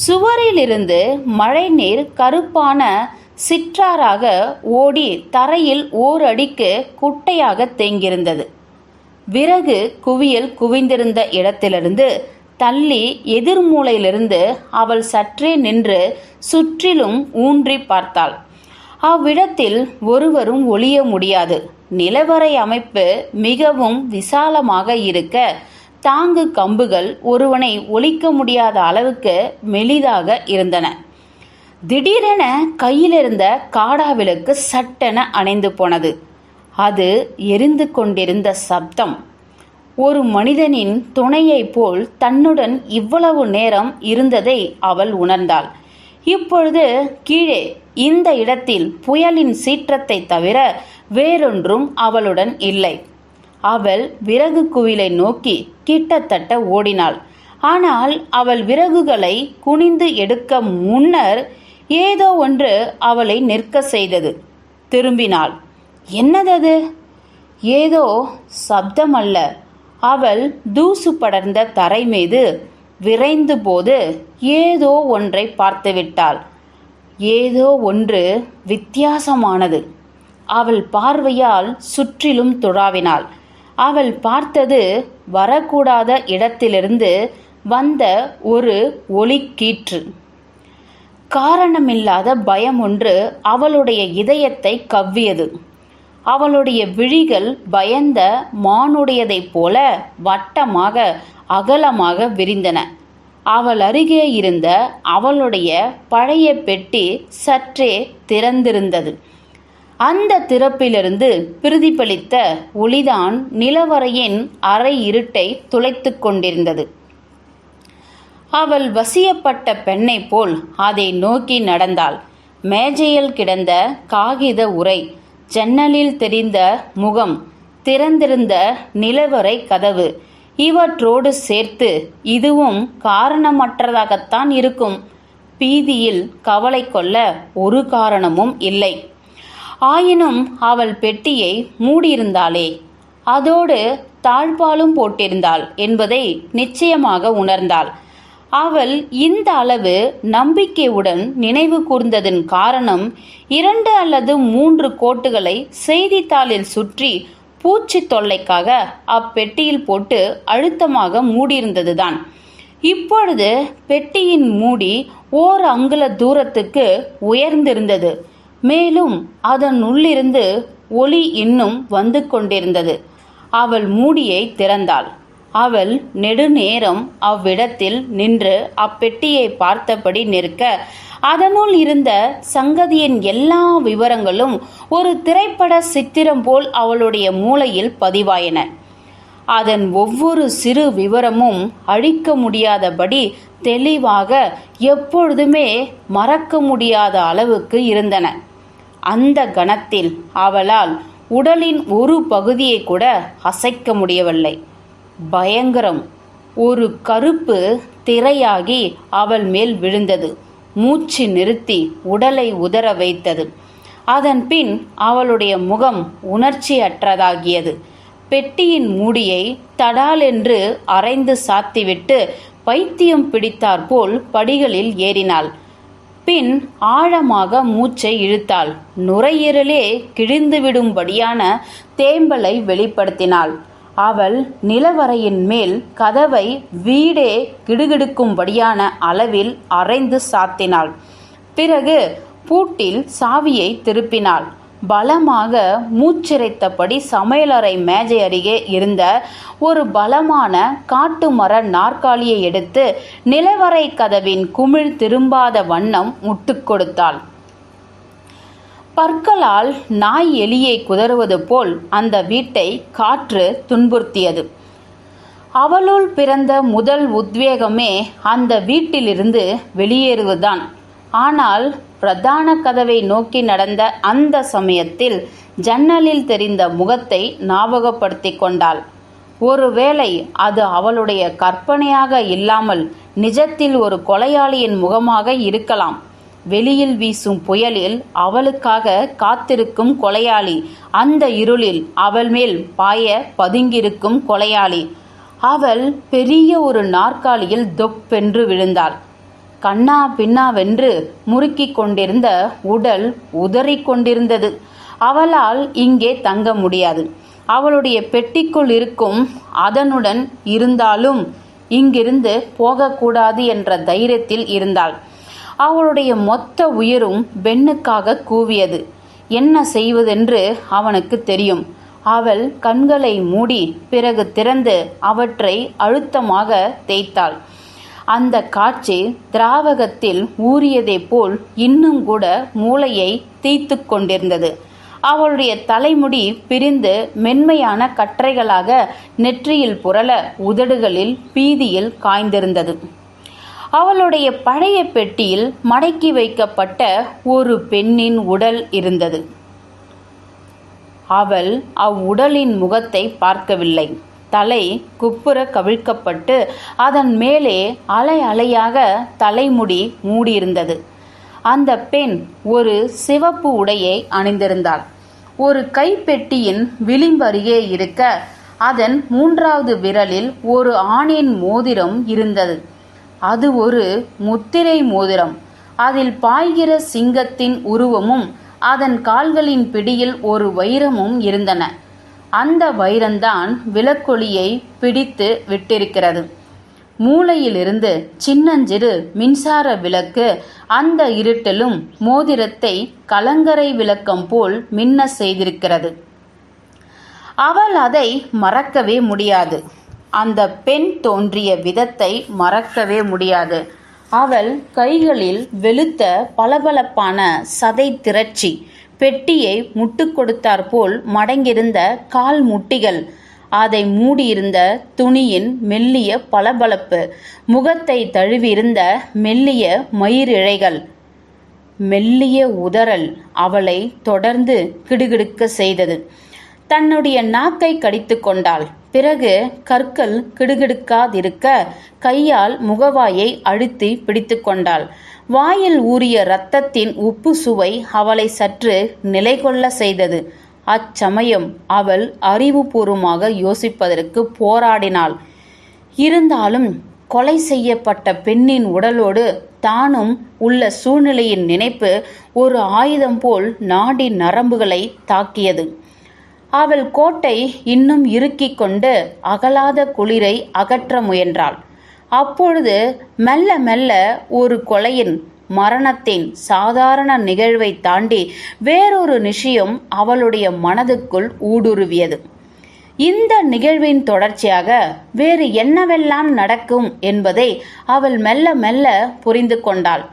Speaker 1: சுவரிலிருந்து மழைநீர் கருப்பான சிற்றாறாக ஓடி தரையில் ஓரடிக்கு குட்டையாக தேங்கியிருந்தது. விறகு குவியல் குவிந்திருந்த இடத்திலிருந்து தள்ளி எதிர்மூலையிலிருந்து அவள் சற்றே நின்று சுற்றிலும் ஊன்றி பார்த்தாள். அவ்விடத்தில் ஒருவரும் ஒளிய முடியாது. நிலவரை அமைப்பு மிகவும் விசாலமாக இருக்க தாங்கு கம்புகள் ஒருவனை ஒலிக்க முடியாத அளவுக்கு மெலிதாக இருந்தன. திடீரென கையிலிருந்த காடாவிளக்கு சட்டென அணைந்து போனது. அது எரிந்து கொண்டிருந்த சப்தம் ஒரு மனிதனின் துணையைப் போல் தன்னுடன் இவ்வளவு நேரம் இருந்ததை அவள் உணர்ந்தாள். இப்பொழுது கீழே இந்த இடத்தில் புயலின் சீற்றத்தை தவிர வேறொன்றும் அவளுடன் இல்லை. அவள் விறகு குவிலை நோக்கி கிட்டத்தட்ட ஓடினாள். ஆனால் அவள் விறகுகளை குனிந்து எடுக்க முன்னர் ஏதோ ஒன்று அவளை நிற்க செய்தது. திரும்பினாள். என்னதது? ஏதோ சப்தம் அல்ல. அவள் தூசு படர்ந்த தரை மீது விரைந்து போது ஏதோ ஒன்றை பார்த்துவிட்டாள். ஏதோ ஒன்று வித்தியாசமானது. அவள் பார்வையால் சுற்றிலும் துழாவினாள். அவள் பார்த்தது வரக்கூடாத இடத்திலிருந்து வந்த ஒரு ஒலிக்கீற்று. காரணமில்லாத பயம் ஒன்று அவளுடைய இதயத்தை கவ்வியது. அவளுடைய விழிகள் பயந்த மானுடையதைப் போல வட்டமாக அகலமாக விரிந்தன. அவள் அருகே இருந்த அவளுடைய பழைய பெட்டி சற்றே திறந்திருந்தது. அந்த திறப்பிலிருந்து பிரதிபலித்த ஒளிதான் நிலவரையின் அரை இருட்டை துளைத்து கொண்டிருந்தது. அவள் வசியப்பட்ட பெண்ணை போல் அதை நோக்கி நடந்தாள். மேஜையில் கிடந்த காகித உரை, ஜன்னலில் தெரிந்த முகம், திறந்திருந்த நிலவரை கதவு, இவற்றோடு சேர்த்து இதுவும் காரணமற்றதாகத்தான் இருக்கும். பீதியில் கவலை கொள்ள ஒரு காரணமும் இல்லை. ஆயினும் அவள் பெட்டியை மூடியிருந்தாளே, அதோடு தாழ்பாலும் போட்டிருந்தாள் என்பதை நிச்சயமாக உணர்ந்தாள். அவள் இந்த அளவு நம்பிக்கையுடன் நினைவு கூர்ந்ததன் காரணம் 2 அல்லது 3 கோட்டுகளை செய்தித்தாளில் சுற்றி பூச்சி தொல்லைக்காக அப்பெட்டியில் போட்டு அழுத்தமாக மூடியிருந்ததுதான். இப்பொழுது பெட்டியின் மூடி ஓர் அங்குல தூரத்துக்கு உயர்ந்திருந்தது. மேலும் அதன் உள்ளிருந்து ஒளி இன்னும் வந்து கொண்டிருந்தது. அவள் மூடியை திறந்தாள். அவள் நெடுநேரம் அவ்விடத்தில் நின்று அப்பெட்டியை பார்த்தபடி நிற்க அதனுள் இருந்த சங்கதியின் எல்லா விவரங்களும் ஒரு திரைப்பட சித்திரம் போல் அவளுடைய மூளையில் பதிவாயின. அதன் ஒவ்வொரு சிறு விவரமும் அழிக்க முடியாதபடி தெளிவாக எப்பொழுதுமே மறக்க முடியாத அளவுக்கு இருந்தன. அந்த கணத்தில் அவளால் உடலின் ஒரு பகுதியை கூட அசைக்க முடியவில்லை. பயங்கரம் ஒரு கருப்பு திரையாகி அவள் மேல் விழுந்தது. மூச்சு நிறுத்தி உடலை உதற வைத்தது. அதன் பின் அவளுடைய முகம் உணர்ச்சியற்றதாகியது. பெட்டியின் மூடியை தடால் என்று அரைந்து சாத்திவிட்டு பைத்தியம் பிடித்தாற்போல் படிகளில் ஏறினாள். பின் ஆழமாக மூச்சை இழுத்தாள். நுரையீரலே கிழிந்துவிடும்படியான தேம்பலை வெளிப்படுத்தினாள். அவள் நிலவரையின் மேல் கதவை வீடே கிடுகிடுக்கும்படியான அளவில் அரைந்து சாத்தினாள். பிறகு பூட்டில் சாவியை திருப்பினாள். பலமாக மூச்சிறைத்தபடி சமையலறை மேஜை அருகே இருந்த ஒரு பலமான காட்டுமர நாற்காலியை எடுத்து நிலவரை கதவின் குமிழ் திரும்பாத வண்ணம் முட்டுக் கொடுத்தாள். பற்களால் நாய் எலியை குதறுவது போல் அந்த வீட்டை காற்று துன்புறுத்தியது. அவளுள் பிறந்த முதல் உத்வேகமே அந்த வீட்டிலிருந்து வெளியேறுவதுதான். ஆனால் பிரதான கதவை நோக்கி நடந்த அந்த சமயத்தில் ஜன்னலில் தெரிந்த முகத்தை ஞாபகப்படுத்தி கொண்டாள். ஒருவேளை அது அவளுடைய கற்பனையாக இல்லாமல் நிஜத்தில் ஒரு கொலையாளியின் முகமாக இருக்கலாம். வெளியில் வீசும் புயலில் அவளுக்காக காத்திருக்கும் கொலையாளி, அந்த இருளில் அவள் மேல் பாய பதுங்கியிருக்கும் கொலையாளி. அவள் பெரிய ஒரு நாற்காலியில் தொப்பென்று விழுந்தாள். கண்ணா பின்னாவென்று முறுக்கிக் கொண்டிருந்த உடல் உதறிக் கொண்டிருந்தது. அவளால் இங்கே தங்க முடியாது. அவளுடைய பெட்டிக்குள் இருக்கும் அதனுடன் இருந்தாலும் இங்கிருந்து போகக்கூடாது என்ற தைரியத்தில் இருந்தாள். அவளுடைய மொத்த உயிரும் பெண்ணுக்காக கூவியது. என்ன செய்வதென்று அவனுக்கு தெரியும். அவள் கண்களை மூடி பிறகு திறந்து அவற்றை அழுத்தமாக தேய்த்தாள். அந்த காட்சி திராவகத்தில் ஊறியதை போல் இன்னும் கூட மூளையை தீய்த்து கொண்டிருந்தது. அவளுடைய தலைமுடி பிரிந்து மென்மையான கற்றைகளாக நெற்றியில் புரள உதடுகளில் பீதியில் காய்ந்திருந்தது. அவளுடைய பழைய பெட்டியில் மடக்கி வைக்கப்பட்ட ஒரு பெண்ணின் உடல் இருந்தது. அவள் அவ்வுடலின் முகத்தை பார்க்கவில்லை. தலை குப்புற கவிழ்க்கப்பட்டு அதன் மேலே அலை அலையாக தலைமுடி மூடியிருந்தது. அந்த பெண் ஒரு சிவப்பு உடையை அணிந்திருந்தாள். ஒரு கைப்பெட்டியின் விளிம்பருகே இருக்க அதன் 3வது விரலில் ஒரு ஆணின் மோதிரம் இருந்தது. அது ஒரு முத்திரை மோதிரம். அதில் பாய்கிற சிங்கத்தின் உருவமும் அதன் கால்களின் பிடியில் ஒரு வைரமும் இருந்தன. அந்த வைரம்தான் விளக்கொளியை பிடித்து விட்டிருக்கிறது. மூளையிலிருந்து சின்னஞ்சிறு மின்சார விளக்கு அந்த இருட்டிலும் மோதிரத்தை கலங்கரை விளக்கம் போல் மின்ன செய்திருக்கிறது. அவள் அதை மறக்கவே முடியாது. அந்த பெண் தோன்றிய விதத்தை மறக்கவே முடியாது. அவள் கைகளில் வெளுத்த பளபளப்பான சதை திரட்சி, பெட்டியை முட்டு கொடுத்தாற்போல் மடங்கியிருந்த கால் முட்டிகள், அதை மூடியிருந்த துணியின் மெல்லிய பளபளப்பு, முகத்தை தழுவியிருந்த மெல்லிய மயிரிழைகள், மெல்லிய உதறல் அவளை தொடர்ந்து கிடுகிடுக்க செய்தது. தன்னுடைய நாக்கை கடித்து கொண்டாள். பிறகு கற்கள் கிடுகிடுக்காதிருக்க கையால் முகவாயை அழுத்தி பிடித்து கொண்டாள். வாயில் ஊறிய இரத்தத்தின் உப்பு சுவை அவளை சற்று நிலை கொள்ள செய்தது. அச்சமயம் அவள் அறிவுபூர்வமாக யோசிப்பதற்கு போராடினாள். இருந்தாலும் கொலை செய்யப்பட்ட பெண்ணின் உடலோடு தானும் உள்ள சூழ்நிலையின் நினைப்பு ஒரு ஆயுதம் போல் நாடி நரம்புகளை தாக்கியது. அவள் கோட்டை இன்னும் இறுக்கிக் கொண்டு அகலாத குளிரை அகற்ற முயன்றாள். அப்பொழுது மெல்ல மெல்ல ஒரு கொலையின், மரணத்தின் சாதாரண நிகழ்வை தாண்டி வேறொரு விஷயம் அவளுடைய மனதுக்குள் ஊடுருவியது. இந்த நிகழ்வின் தொடர்ச்சியாக வேறு என்னவெல்லாம் நடக்கும் என்பதை அவள் மெல்ல மெல்ல புரிந்து கொண்டாள்.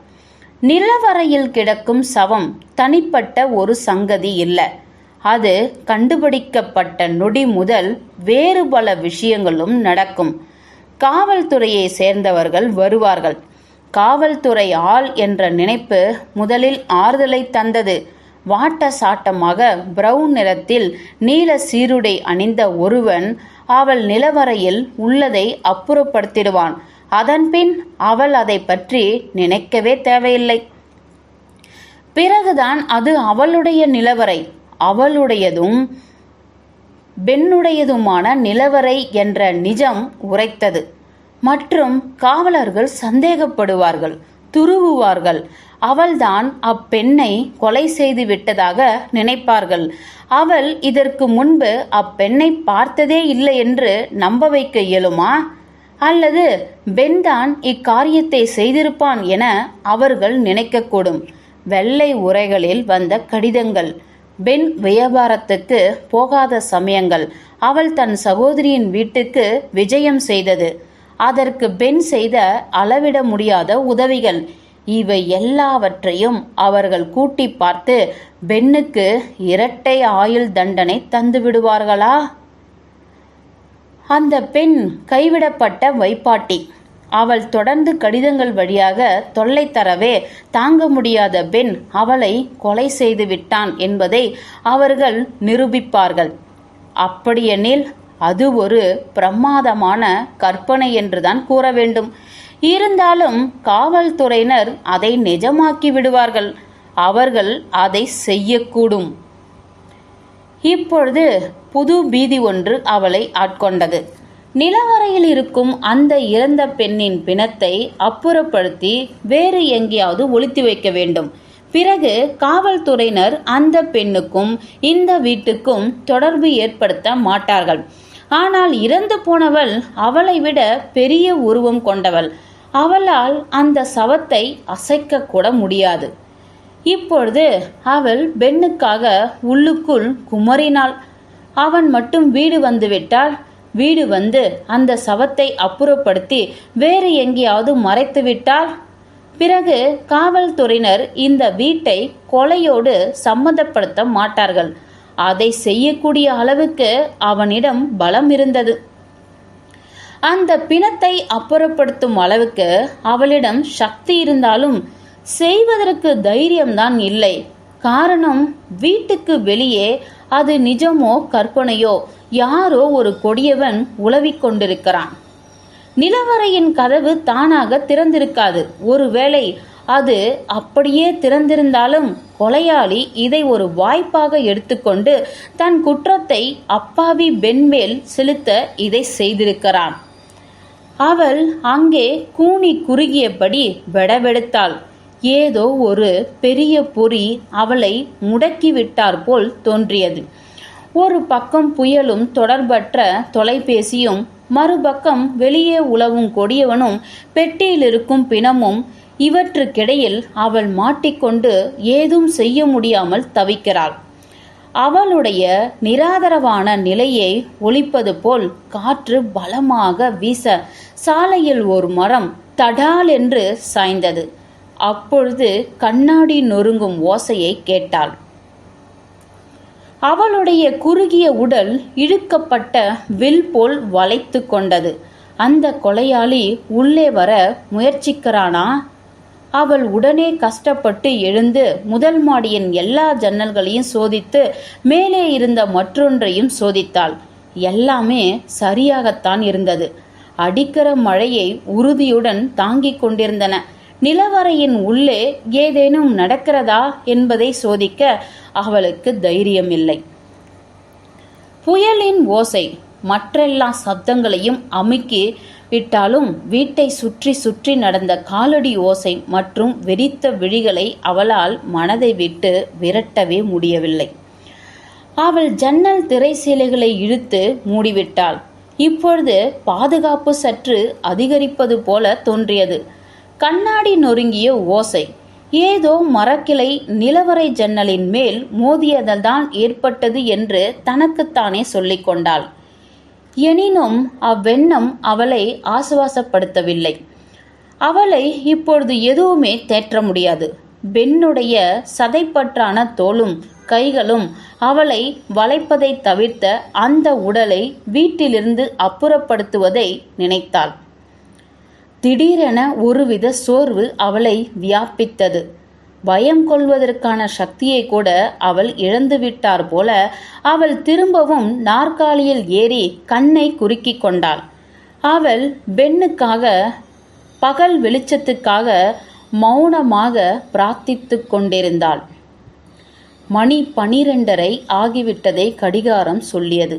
Speaker 1: நிலவறையில் கிடக்கும் சவம் தனிப்பட்ட ஒரு சங்கதி இல்லை. அது கண்டுபிடிக்கப்பட்ட நொடி முதல் வேறு பல விஷயங்களும் நடக்கும். காவல்துறையை சேர்ந்தவர்கள் வருவார்கள். காவல்துறை ஆள் என்ற நினைப்பு முதலில் ஆறுதலை தந்தது. வாட்ட சாட்டமாக பிரவுன் நிறத்தில் நீல சீருடை அணிந்த ஒருவன் அவள் நிலவறையில் உள்ளதை அப்புறப்படுத்திடுவான். அதன்பின் அவள் அதை பற்றி நினைக்கவே தேவையில்லை. பிறகுதான் அது அவளுடைய நிலவறை, அவளுடையதும் பெண்ணுடையதுமான நிலவறை என்ற நிஜம் உரைத்தது. மற்றும் காவலர்கள் சந்தேகப்படுவார்கள், துருவுவார்கள். அவள்தான் அப்பெண்ணை கொலை செய்து விட்டதாக நினைப்பார்கள். அவள் இதற்கு முன்பு அப்பெண்ணை பார்த்ததே இல்லை என்று நம்ப வைக்க இயலுமா? அல்லது பெண்தான் இக்காரியத்தை செய்திருப்பான் என அவர்கள் நினைக்கக்கூடும். வெள்ளை உரைகளில் வந்த கடிதங்கள், பெண் வியாபாரத்துக்கு போகாத சமயங்கள், அவள் தன் சகோதரியின் வீட்டுக்கு விஜயம் செய்தது, அதற்கு பெண் செய்த அளவிட முடியாத உதவிகள், இவை எல்லாவற்றையும் அவர்கள் கூட்டி பார்த்து பெண்ணுக்கு இரட்டை ஆயுள் தண்டனை தந்து விடுவார்களா? அந்த பெண் கைவிடப்பட்ட வைப்பாட்டி. அவள் தொடர்ந்து கடிதங்கள் வழியாக தொல்லை தரவே தாங்க முடியாத பெண் அவளை கொலை செய்து விட்டான் என்பதை அவர்கள் நிரூபிப்பார்கள். அப்படியெனில் அது ஒரு பிரமாதமான கற்பனை என்றுதான் கூற வேண்டும். இருந்தாலும் காவல்துறையினர் அதை நிஜமாக்கி விடுவார்கள். அவர்கள் அதை செய்யக்கூடும். இப்பொழுது புது பீதி ஒன்று அவளை ஆட்கொண்டது. நிலவரையில் இருக்கும் அந்த இறந்த பெண்ணின் பிணத்தை அப்புறப்படுத்தி வேறு எங்கேயாவது ஒளித்து வைக்க வேண்டும். பிறகு காவல்துறையினர் அந்த பெண்ணுக்கும் இந்த வீட்டுக்கும் தொடர்பு ஏற்படுத்த மாட்டார்கள். ஆனால் இறந்து போனவள் அவளை விட பெரிய உருவம் கொண்டவள். அவளால் அந்த சவத்தை அசைக்க கூட முடியாது. இப்பொழுது அவள் பெண்ணுக்காக உள்ளுக்குள் குமரினாள். அவன் மட்டும் வீடு வந்துவிட்டால், வீடு வந்து அந்த சவத்தை அப்புறப்படுத்தி வேறு எங்கேயாவது மறைத்து விட்டால், பிறகு காவல்துறையினர் இந்த வீட்டை கொலையோடு சம்மந்தப்படுத்த மாட்டார்கள். அதை செய்யக்கூடிய அளவுக்கு அவனிடம் பலம் இருந்தது. அந்த பிணத்தை அப்புறப்படுத்தும் அளவுக்கு அவளிடம் சக்தி இருந்தாலும் செய்வதற்கு தைரியம்தான் இல்லை. காரணம், வீட்டுக்கு வெளியே அது நிஜமோ கற்பனையோ யாரோ ஒரு கொடியவன் உலவிக் கொண்டிருக்கிறான். நிலவரையின் கதவு தானாக திறந்திருக்காது. ஒருவேளை அது அப்படியே திறந்திருந்தாலும் கொலையாளி இதை ஒரு வாய்ப்பாக எடுத்துக்கொண்டு தன் குற்றத்தை அப்பாவி பெண் மேல் செலுத்த இதை செய்திருக்கிறான். அவள் அங்கே கூனி குறுகியபடி வெடவெடுத்தாள். ஏதோ ஒரு பெரிய பொறி அவளை முடக்கிவிட்டார் போல் தோன்றியது. ஒரு பக்கம் புயலும் தொடர்பற்ற தொலைபேசியும், மறுபக்கம் வெளியே உலவும் கொடியவனும் பெட்டியில் இருக்கும் பிணமும். இவற்றுக்கிடையில் அவள் மாட்டிக்கொண்டு ஏதும் செய்ய முடியாமல் தவிக்கிறாள். அவளுடைய நிராதரவான நிலையை ஒலிப்பது போல் காற்று பலமாக வீச சாலையில் ஒரு மரம் தடால் என்று சாய்ந்தது. அப்பொழுது கண்ணாடி நொறுங்கும் ஓசையை கேட்டாள். அவளுடைய குறுகிய உடல் இழுக்கப்பட்ட வில் போல் வளைத்து கொண்டது. அந்த கொலையாளி உள்ளே வர முயற்சிக்கிறானா? அவள் உடனே கஷ்டப்பட்டு எழுந்து முதல் மாடியின் எல்லா ஜன்னல்களையும் சோதித்து மேலே இருந்த மற்றொன்றையும் சோதித்தாள். எல்லாமே சரியாகத்தான் இருந்தது. அடிக்கிற மழையை உறுதியுடன் தாங்கிக் கொண்டிருந்தன. நிலவரையின் உள்ளே ஏதேனும் நடக்கிறதா என்பதை சோதிக்க அவளுக்கு தைரியமில்லை. புயலின் ஓசை மற்றெல்லா சப்தங்களையும் அமுக்கி விட்டாலும் வீட்டை சுற்றி சுற்றி நடந்த காலடி ஓசை மற்றும் வெறித்த விழிகளை அவளால் மனதை விட்டு விரட்டவே முடியவில்லை. அவள் ஜன்னல் திரைசீலைகளை இழுத்து மூடிவிட்டாள். இப்பொழுது பாதுகாப்பு சற்று அதிகரிப்பது போல தோன்றியது. கண்ணாடி நொறுங்கிய ஓசை ஏதோ மரக்கிளை நிலவரை ஜன்னலின் மேல் மோதியதால்தான் ஏற்பட்டது என்று தனக்குத்தானே சொல்லிக் கொண்டாள். எனினும் அவ்வெண்ணம் அவளை ஆசுவாசப்படுத்தவில்லை. அவளை இப்பொழுது எதுவுமே தேற்ற முடியாது. பெண்ணுடைய சதைப்பற்றான தோளும் கைகளும் அவளை வளைப்பதை தவிர்த்த அந்த உடலை வீட்டிலிருந்து அப்புறப்படுத்துவதை நினைத்தாள். திடீரென ஒருவித சோர்வு அவளை வியாபித்தது. பயம் கொள்வதற்கான சக்தியை கூட அவள் இழந்துவிட்டார் போல அவள் திரும்பவும் நாற்காலியில் ஏறி கண்ணை குறுக்கிக் கொண்டாள். அவள் பெண்ணுக்காக, பகல் வெளிச்சத்துக்காக மௌனமாக பிரார்த்தித்து கொண்டிருந்தாள். மணி 12:30 ஆகிவிட்டதை கடிகாரம் சொல்லியது.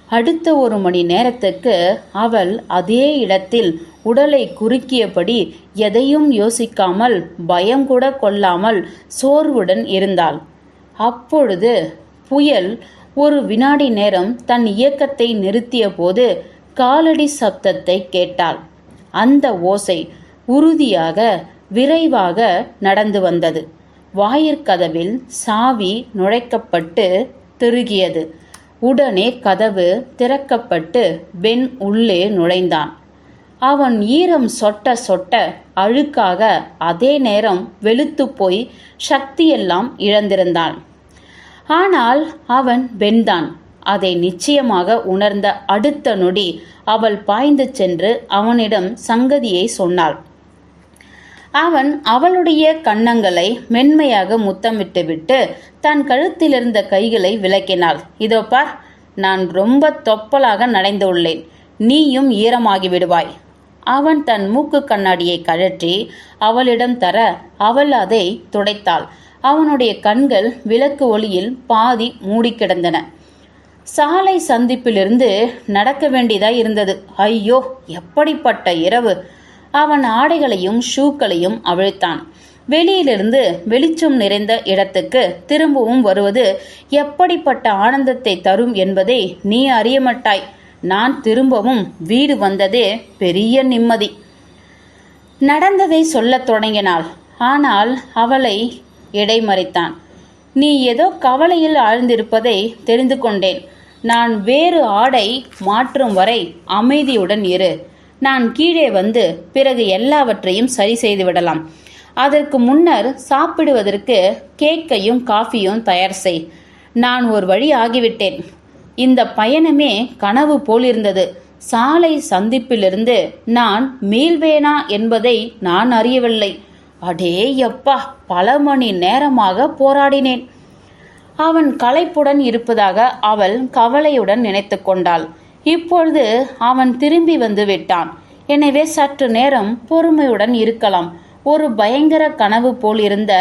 Speaker 1: அடுத்த 1 மணி நேரத்துக்கு அவள் அதே இடத்தில் உடலை குறுக்கியபடி எதையும் யோசிக்காமல், பயங்கூட கொள்ளாமல் சோர்வுடன் இருந்தாள். அப்பொழுது புயல் ஒரு வினாடி நேரம் தன் இயக்கத்தை நிறுத்திய போது காலடி சப்தத்தை கேட்டாள். அந்த ஓசை உறுதியாக விரைவாக நடந்து வந்தது. வாயிற்கதவில் சாவி நுழைக்கப்பட்டு திருகியது. உடனே கதவு திறக்கப்பட்டு பென் உள்ளே நுழைந்தான். அவன் ஈரம் சொட்ட சொட்ட அழுக்காக, அதே நேரம் வெளுத்து போய் சக்தியெல்லாம் இழந்திருந்தான். ஆனால் அவன் பென்தான். அதை நிச்சயமாக உணர்ந்த அடுத்த நொடி அவள் பாய்ந்து சென்று அவனிடம் சங்கதியை சொன்னாள். அவன் அவளுடைய கன்னங்களை மென்மையாக முத்தமிட்டுவிட்டு தன் கழுத்திலிருந்த கைகளை விலக்கினாள். இதோ பார், நான் ரொம்ப தொப்பலாக நனைந்துள்ளேன், நீயும் ஈரமாகி விடுவாய். அவன் தன் மூக்கு கண்ணாடியை கழற்றி அவளிடம் தர அவள் அதை துடைத்தாள். அவனுடைய கண்கள் விளக்கு ஒளியில் பாதி மூடி கிடந்தன. சாலை சந்திப்பிலிருந்து நடக்க வேண்டியதாய் இருந்தது. ஐயோ, எப்படிப்பட்ட இரவு! அவன் ஆடைகளையும் ஷூக்களையும் அவிழ்த்தான். வெளியிலிருந்து வெளிச்சம் நிறைந்த இடத்துக்கு திரும்பவும் வருவது எப்படிப்பட்ட ஆனந்தத்தை தரும் என்பதை நீ அறியமாட்டாய். நான் திரும்பவும் வீடு வந்ததே பெரிய நிம்மதி. நடந்ததை சொல்லத் தொடங்கினாள். ஆனால் அவளை இடைமறித்தான். நீ ஏதோ கவலையில் ஆழ்ந்திருப்பதை தெரிந்து கொண்டேன். நான் வேறு ஆடை மாற்றும் வரை அமைதியுடன் இரு. நான் கீழே வந்து பிறகு எல்லாவற்றையும் சரி செய்து விடலாம். அதற்கு முன்னர் சாப்பிடுவதற்கு கேக்கையும் காஃபியும் தயார் செய். நான் ஒரு வழி ஆகிவிட்டேன். இந்த பயணமே கனவு போலிருந்தது. சாலை சந்திப்பிலிருந்து நான் மீள்வேனா என்பதை நான் அறியவில்லை. அடேயப்பா, பல மணி நேரமாக போராடினேன். அவன் களைப்புடன் இருப்பதாக அவள் கவலையுடன் நினைத்து கொண்டாள். இப்பொழுது அவன் திரும்பி வந்து விட்டான். எனவே சற்று நேரம் பொறுமையுடன் இருக்கலாம். ஒரு பயங்கர கனவு போல் இருந்த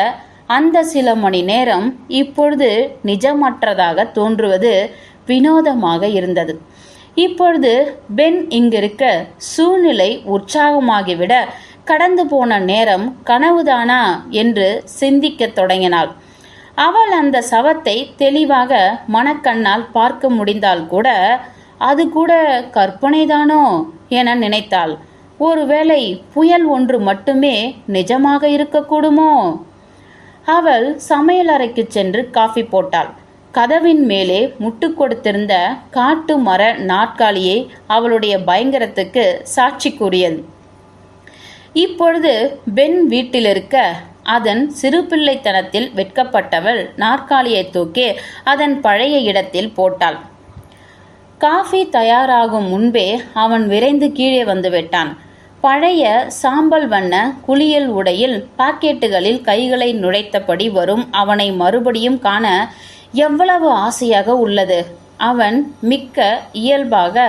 Speaker 1: அந்த சில மணி நேரம் இப்பொழுது நிஜமற்றதாக தோன்றுவது வினோதமாக இருந்தது. இப்பொழுது பென் இங்கிருக்க சூழ்நிலை உற்சாகமாகிவிட கடந்து போன நேரம் கனவுதானா என்று சிந்திக்க தொடங்கினாள். அவள் அந்த சவத்தை தெளிவாக மனக்கண்ணால் பார்க்க முடிந்தால் கூட அது கூட கற்பனைதானோ என நினைத்தாள். ஒருவேளை புயல் ஒன்று மட்டுமே நிஜமாக இருக்கக்கூடுமோ? அவள் சமையலறைக்கு சென்று காஃபி போட்டாள். கதவின் மேலே முட்டு கொடுத்திருந்த காட்டு மர நாற்காலியை அவளுடைய பயங்கரத்துக்கு சாட்சி கூறியது. இப்பொழுது பென் வீட்டிலிருக்க அதன் சிறுபிள்ளைத்தனத்தில் வெட்கப்பட்டவள் நாற்காலியை தூக்கி அதன் பழைய இடத்தில் போட்டாள். காஃபி தயாராகும் முன்பே அவன் விரைந்து கீழே வந்துவிட்டான். பழைய சாம்பல் வண்ண குளியல் உடையில் பாக்கெட்டுகளில் கைகளை நுழைத்தபடி வரும் அவனை மறுபடியும் காண எவ்வளவு ஆசையாக உள்ளது. அவன் மிக்க இயல்பாக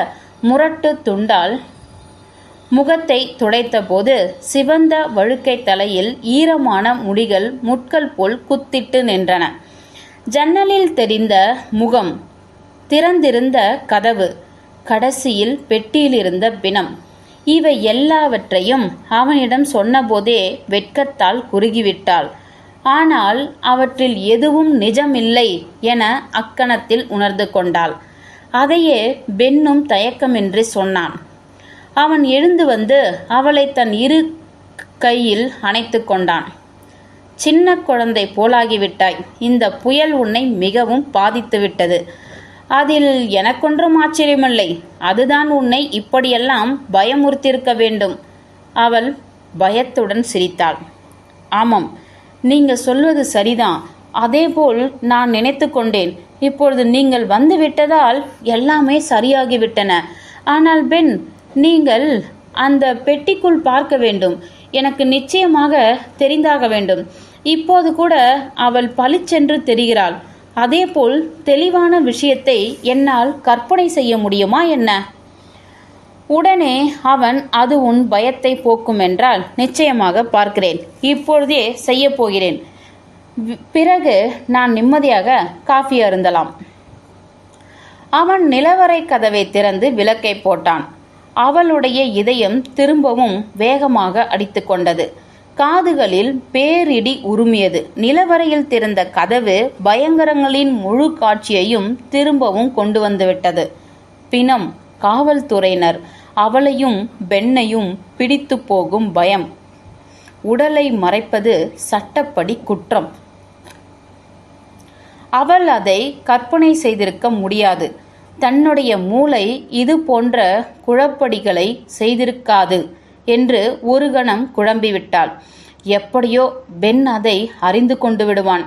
Speaker 1: முரட்டு துண்டால் முகத்தை துடைத்தபோது சிவந்த வழுக்கை தலையில் ஈரமான முடிகள் முட்கள் போல் குத்திட்டு நின்றன. ஜன்னலில் தெரிந்த முகம், திறந்திருந்த கதவு, கடைசியில் பெட்டியிலிருந்த பிணம், இவை எல்லாவற்றையும் அவனிடம் சொன்னபோதே வெட்கத்தால் குறுகிவிட்டாள். ஆனால் அவற்றில் எதுவும் நிஜமில்லை என அக்கணத்தில் உணர்ந்து கொண்டாள். அதையே பென்னும் தயக்கமின்றி சொன்னான். அவன் எழுந்து வந்து அவளை தன் இரு கையில் அணைத்து கொண்டான். சின்ன குழந்தை போலாகிவிட்டாய். இந்த புயல் உன்னை மிகவும் பாதித்துவிட்டது. அதில் எனக்கொன்றும் ஆச்சரியமில்லை. அதுதான் உன்னை இப்படியெல்லாம் பயமுறுத்தியிருக்க வேண்டும். அவள் பயத்துடன் சிரித்தாள். ஆமாம், நீங்கள் சொல்வது சரிதான். அதேபோல் நான் நினைத்து கொண்டேன். இப்பொழுது நீங்கள் வந்து விட்டதால் எல்லாமே சரியாகிவிட்டன. ஆனால் பென், நீங்கள் அந்த பெட்டிக்குள் பார்க்க வேண்டும். எனக்கு நிச்சயமாக தெரிந்தாக வேண்டும். இப்போது கூட அவள் பளிச்சென்று தெரிகிறாள். அதேபோல் தெளிவான விஷயத்தை என்னால் கற்பனை செய்ய முடியுமா என்ன? உடனே அவன், அது உன் பயத்தை போக்கும் என்றால் நிச்சயமாக பார்க்கிறேன். இப்பொழுதே செய்ய போகிறேன். பிறகு நான் நிம்மதியாக காஃபி அருந்தலாம். அவன் நிலவறை கதவை திறந்து விளக்கை போட்டான். அவளுடைய இதயம் திரும்பவும் வேகமாக அடித்து கொண்டது. காதுகளில் பேரிடி உருமியது. நிலவரையில் திறந்த கதவு பயங்கரங்களின் முழு காட்சியையும் திரும்பவும் கொண்டு வந்துவிட்டது. பிணம், காவல்துறையினர், அவளையும் பெண்ணையும் பிடித்து போகும் பயம். உடலை மறைப்பது சட்டப்படி குற்றம். அவள் அதை கற்பனை செய்திருக்க முடியாது. தன்னுடைய மூளை இது போன்ற குழப்படிகளை செய்திருக்காது என்று ஒரு கணம் குழம்பிவிட்டாள். எப்படியோ பென் அதை அறிந்து கொண்டு விடுவான்.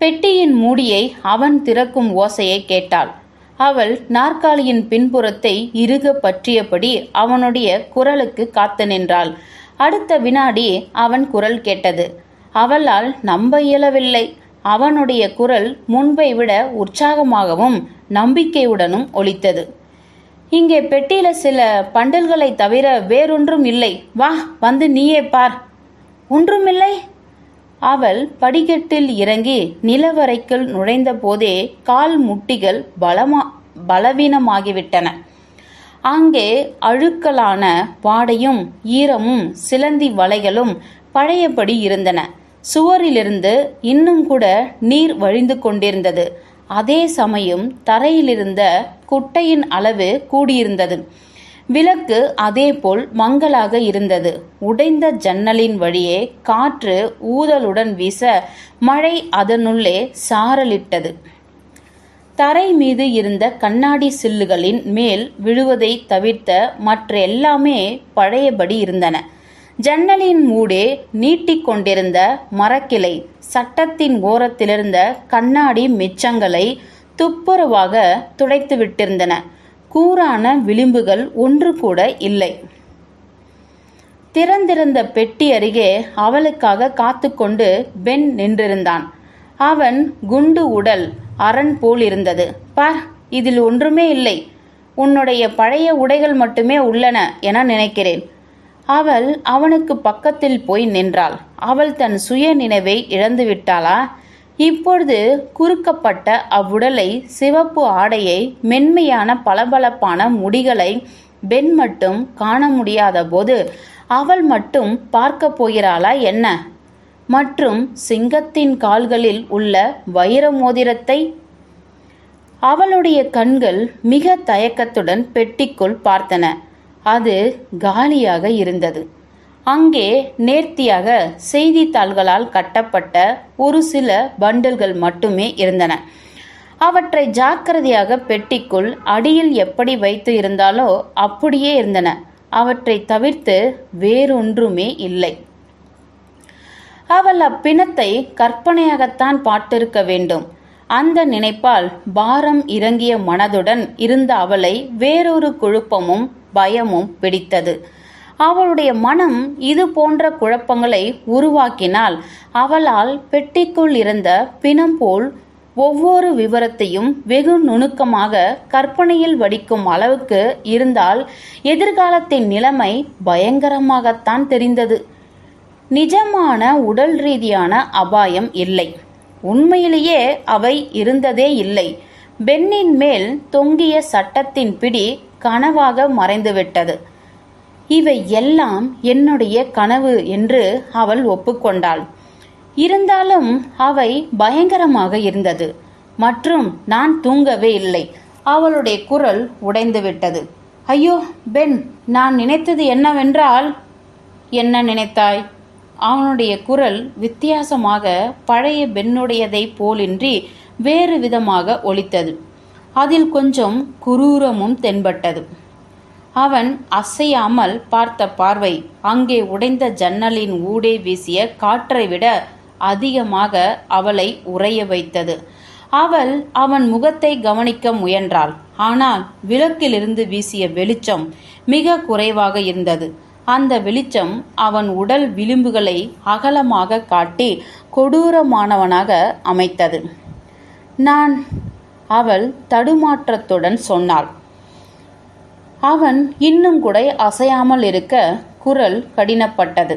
Speaker 1: பெட்டியின் மூடியை அவன் திறக்கும் ஓசையை கேட்டாள். அவள் நாற்காலியின் பின்புறத்தை இறுக பற்றியபடி அவனுடைய குரலுக்கு காத்து நின்றாள். அடுத்த வினாடி அவன் குரல் கேட்டது. அவளால் நம்ப இயலவில்லை. அவனுடைய குரல் முன்பை விட உற்சாகமாகவும் நம்பிக்கையுடனும் ஒலித்தது. இங்கே பெட்டியில சில பண்டல்களை தவிர வேறொன்றும் இல்லை. வா, வந்து நீயே பார். ஒன்றுமில்லை. அவள் படிக்கட்டில் இறங்கி நிலவறைக்குள் நுழைந்த போதே கால் முட்டிகள் பலவீனமாகிவிட்டன. அங்கே அழுக்கலான பாடையும் ஈரமும் சிலந்தி வலைகளும் பழையபடி இருந்தன. சுவரிலிருந்து இன்னும் கூட நீர் வழிந்து கொண்டிருந்தது. அதே சமயம் தரையிலிருந்த குட்டையின் அளவு கூடியிருந்தது. விளக்கு அதேபோல் மங்கலாக இருந்தது. உடைந்த ஜன்னலின் வழியே காற்று ஊதலுடன் வீச மழை அதனுள்ளே சாரலிட்டது. தரை மீது இருந்த கண்ணாடி சில்லுகளின் மேல் விழுவதை தவிர்த்த மற்ற எல்லாமே பழையபடி இருந்தன. ஜன்னலின் மூடே நீட்டிக்கொண்டிருந்த மரக்கிளை சட்டத்தின் ஓரத்திலிருந்த கண்ணாடி மிச்சங்களை துப்புரவாக துடைத்து விட்டிருந்தன. கூரான விளிம்புகள் ஒன்று கூட இல்லை. திறந்திருந்த பெட்டி அருகே அவளுக்காக காத்து கொண்டு பென் நின்றிருந்தான். அவன் குண்டு உடல் அரண் போல் இருந்தது. பார், இதில் ஒன்றுமே இல்லை. உன்னுடைய பழைய உடைகள் மட்டுமே உள்ளன என நினைக்கிறேன். அவள் அவனுக்கு பக்கத்தில் போய் நின்றாள். அவள் தன் சுய நினைவை இழந்து விட்டாளா? இப்பொழுது குறுக்கப்பட்ட அவ்வுடலை, சிவப்பு ஆடையை, மென்மையான பளபளப்பான முடிகளை பென் மட்டும் காண முடியாத போது அவள் மட்டும் பார்க்க போகிறாளா என்ன? மற்றும் சிங்கத்தின் கால்களில் உள்ள வைர மோதிரத்தை? அவளுடைய கண்கள் மிக தயக்கத்துடன் பெட்டிக்குள் பார்த்தன. அது காலியாக இருந்தது. அங்கே நேர்த்தியாக செய்தித்தாள்களால் கட்டப்பட்ட ஒரு சில பண்டல்கள் மட்டுமே இருந்தன. அவற்றை ஜாக்கிரதையாக பெட்டிக்குள் அடியில் எப்படி வைத்து இருந்தாலோ அப்படியே இருந்தன. அவற்றை தவிர்த்து வேறொன்றுமே இல்லை. அவள் அப்பிணத்தை கற்பனையாகத்தான் பார்த்திருக்க வேண்டும். அந்த நினைப்பால் பாரம் இறங்கிய மனதுடன் இருந்த அவளை வேறொரு குழப்பமும் பயமும் பிடித்தது. அவளுடைய மனம் இது போன்ற குழப்பங்களை உருவாக்கினால் அவளால் பெட்டிக்குள் இருந்த பிணம் போல் ஒவ்வொரு விவரத்தையும் வெகு நுணுக்கமாக கற்பனையில் வடிக்கும் அளவுக்கு இருந்தால் எதிர்காலத்தின் நிலைமை பயங்கரமாகத்தான் தெரிந்தது. நிஜமான உடல் ரீதியான அபாயம் இல்லை. உண்மையிலேயே அவை இருந்ததே இல்லை. பென்னின் மேல் தொங்கிய சட்டத்தின் பிடி கனவாக மறைந்துவிட்டது. இவை எல்லாம் என்னுடைய கனவு என்று அவள் ஒப்புக்கொண்டாள். இருந்தாலும் அவை பயங்கரமாக இருந்தது. மற்றும் நான் தூங்கவே இல்லை. அவளுடைய குரல் உடைந்துவிட்டது. ஐயோ பென், நான் நினைத்தது என்னவென்றால்... என்ன நினைத்தாய்? அவனுடைய குரல் வித்தியாசமாக பழைய பெண்ணுடையதை போலின்றி வேறு விதமாக ஒலித்தது. அதில் கொஞ்சம் குரூரமும் தென்பட்டது. அவன் அசையாமல் பார்த்த பார்வை அங்கே உடைந்த ஜன்னலின் ஊடே வீசிய காற்றை விட அதிகமாக அவளை உறைய வைத்தது. அவள் அவன் முகத்தை கவனிக்க முயன்றாள். ஆனால் விளக்கிலிருந்து வீசிய வெளிச்சம் மிக குறைவாக இருந்தது. அந்த வெளிச்சம் அவன் உடல் விளிம்புகளை அகலமாக காட்டி கொடூரமானவனாக அமைத்தது. நான்... அவள் தடுமாற்றத்துடன் சொன்னாள். அவன் இன்னும் கூட அசையாமல் இருக்க குரல் கடினப்பட்டது.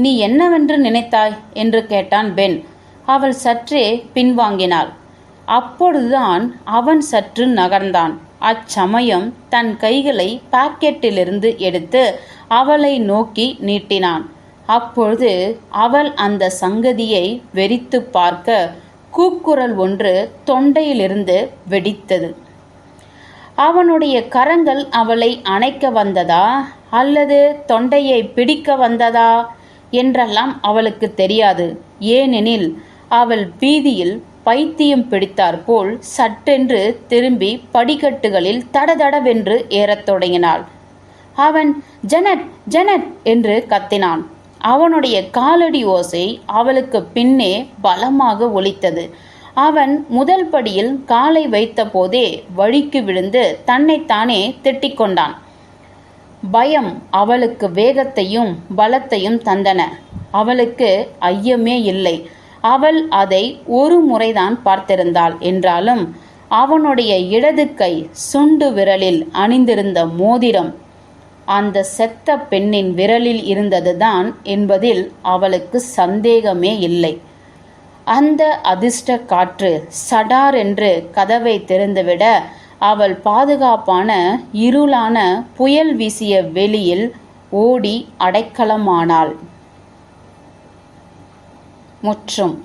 Speaker 1: நீ என்னவென்று நினைத்தாய் என்று கேட்டான் பென். அவள் சற்றே பின்வாங்கினாள். அப்பொழுதுதான் அவன் சற்று நகர்ந்தான். அச்சமயம் தன் கைகளை பாக்கெட்டிலிருந்து எடுத்து அவளை நோக்கி நீட்டினான். அப்பொழுது அவள் அந்த சங்கதியை வெறித்து பார்க்க கூக்குரல் ஒன்று தொண்டையிலிருந்து வெடித்தது. அவனுடைய கரங்கள் அவளை அணைக்க வந்ததா அல்லது தொண்டையை பிடிக்க வந்ததா என்றெல்லாம் அவளுக்கு தெரியாது. ஏனெனில் அவள் பீதியில் பைத்தியம் பிடித்தாற்போல் சட்டென்று திரும்பி படிக்கட்டுகளில் தடதடவென்று ஏறத் தொடங்கினாள். அவன் ஜெனட் ஜெனட் என்று கத்தினான். அவனுடைய காலடி ஓசை அவளுக்கு பின்னே பலமாக ஒலித்தது. அவன் முதல் படியில் காலை வைத்த போதே வழிக்கு விழுந்து தன்னைத்தானே திட்டிக்கொண்டான். பயம் அவளுக்கு வேகத்தையும் பலத்தையும் தந்தன. அவளுக்கு ஐயமே இல்லை. அவள் அதை ஒரு முறைதான் பார்த்திருந்தாள் என்றாலும் அவனுடைய இடது கை சுண்டு விரலில் அணிந்திருந்த மோதிரம் அந்த செத்த பெண்ணின் விரலில் இருந்ததுதான் என்பதில் அவளுக்கு சந்தேகமே இல்லை. அந்த அதிர்ஷ்ட காற்று சடார் என்று கதவை திறந்துவிட அவள் பாதுகாப்பான இருளான புயல் வீசிய வெளியில் ஓடி அடைக்கலமானாள். முற்றும்.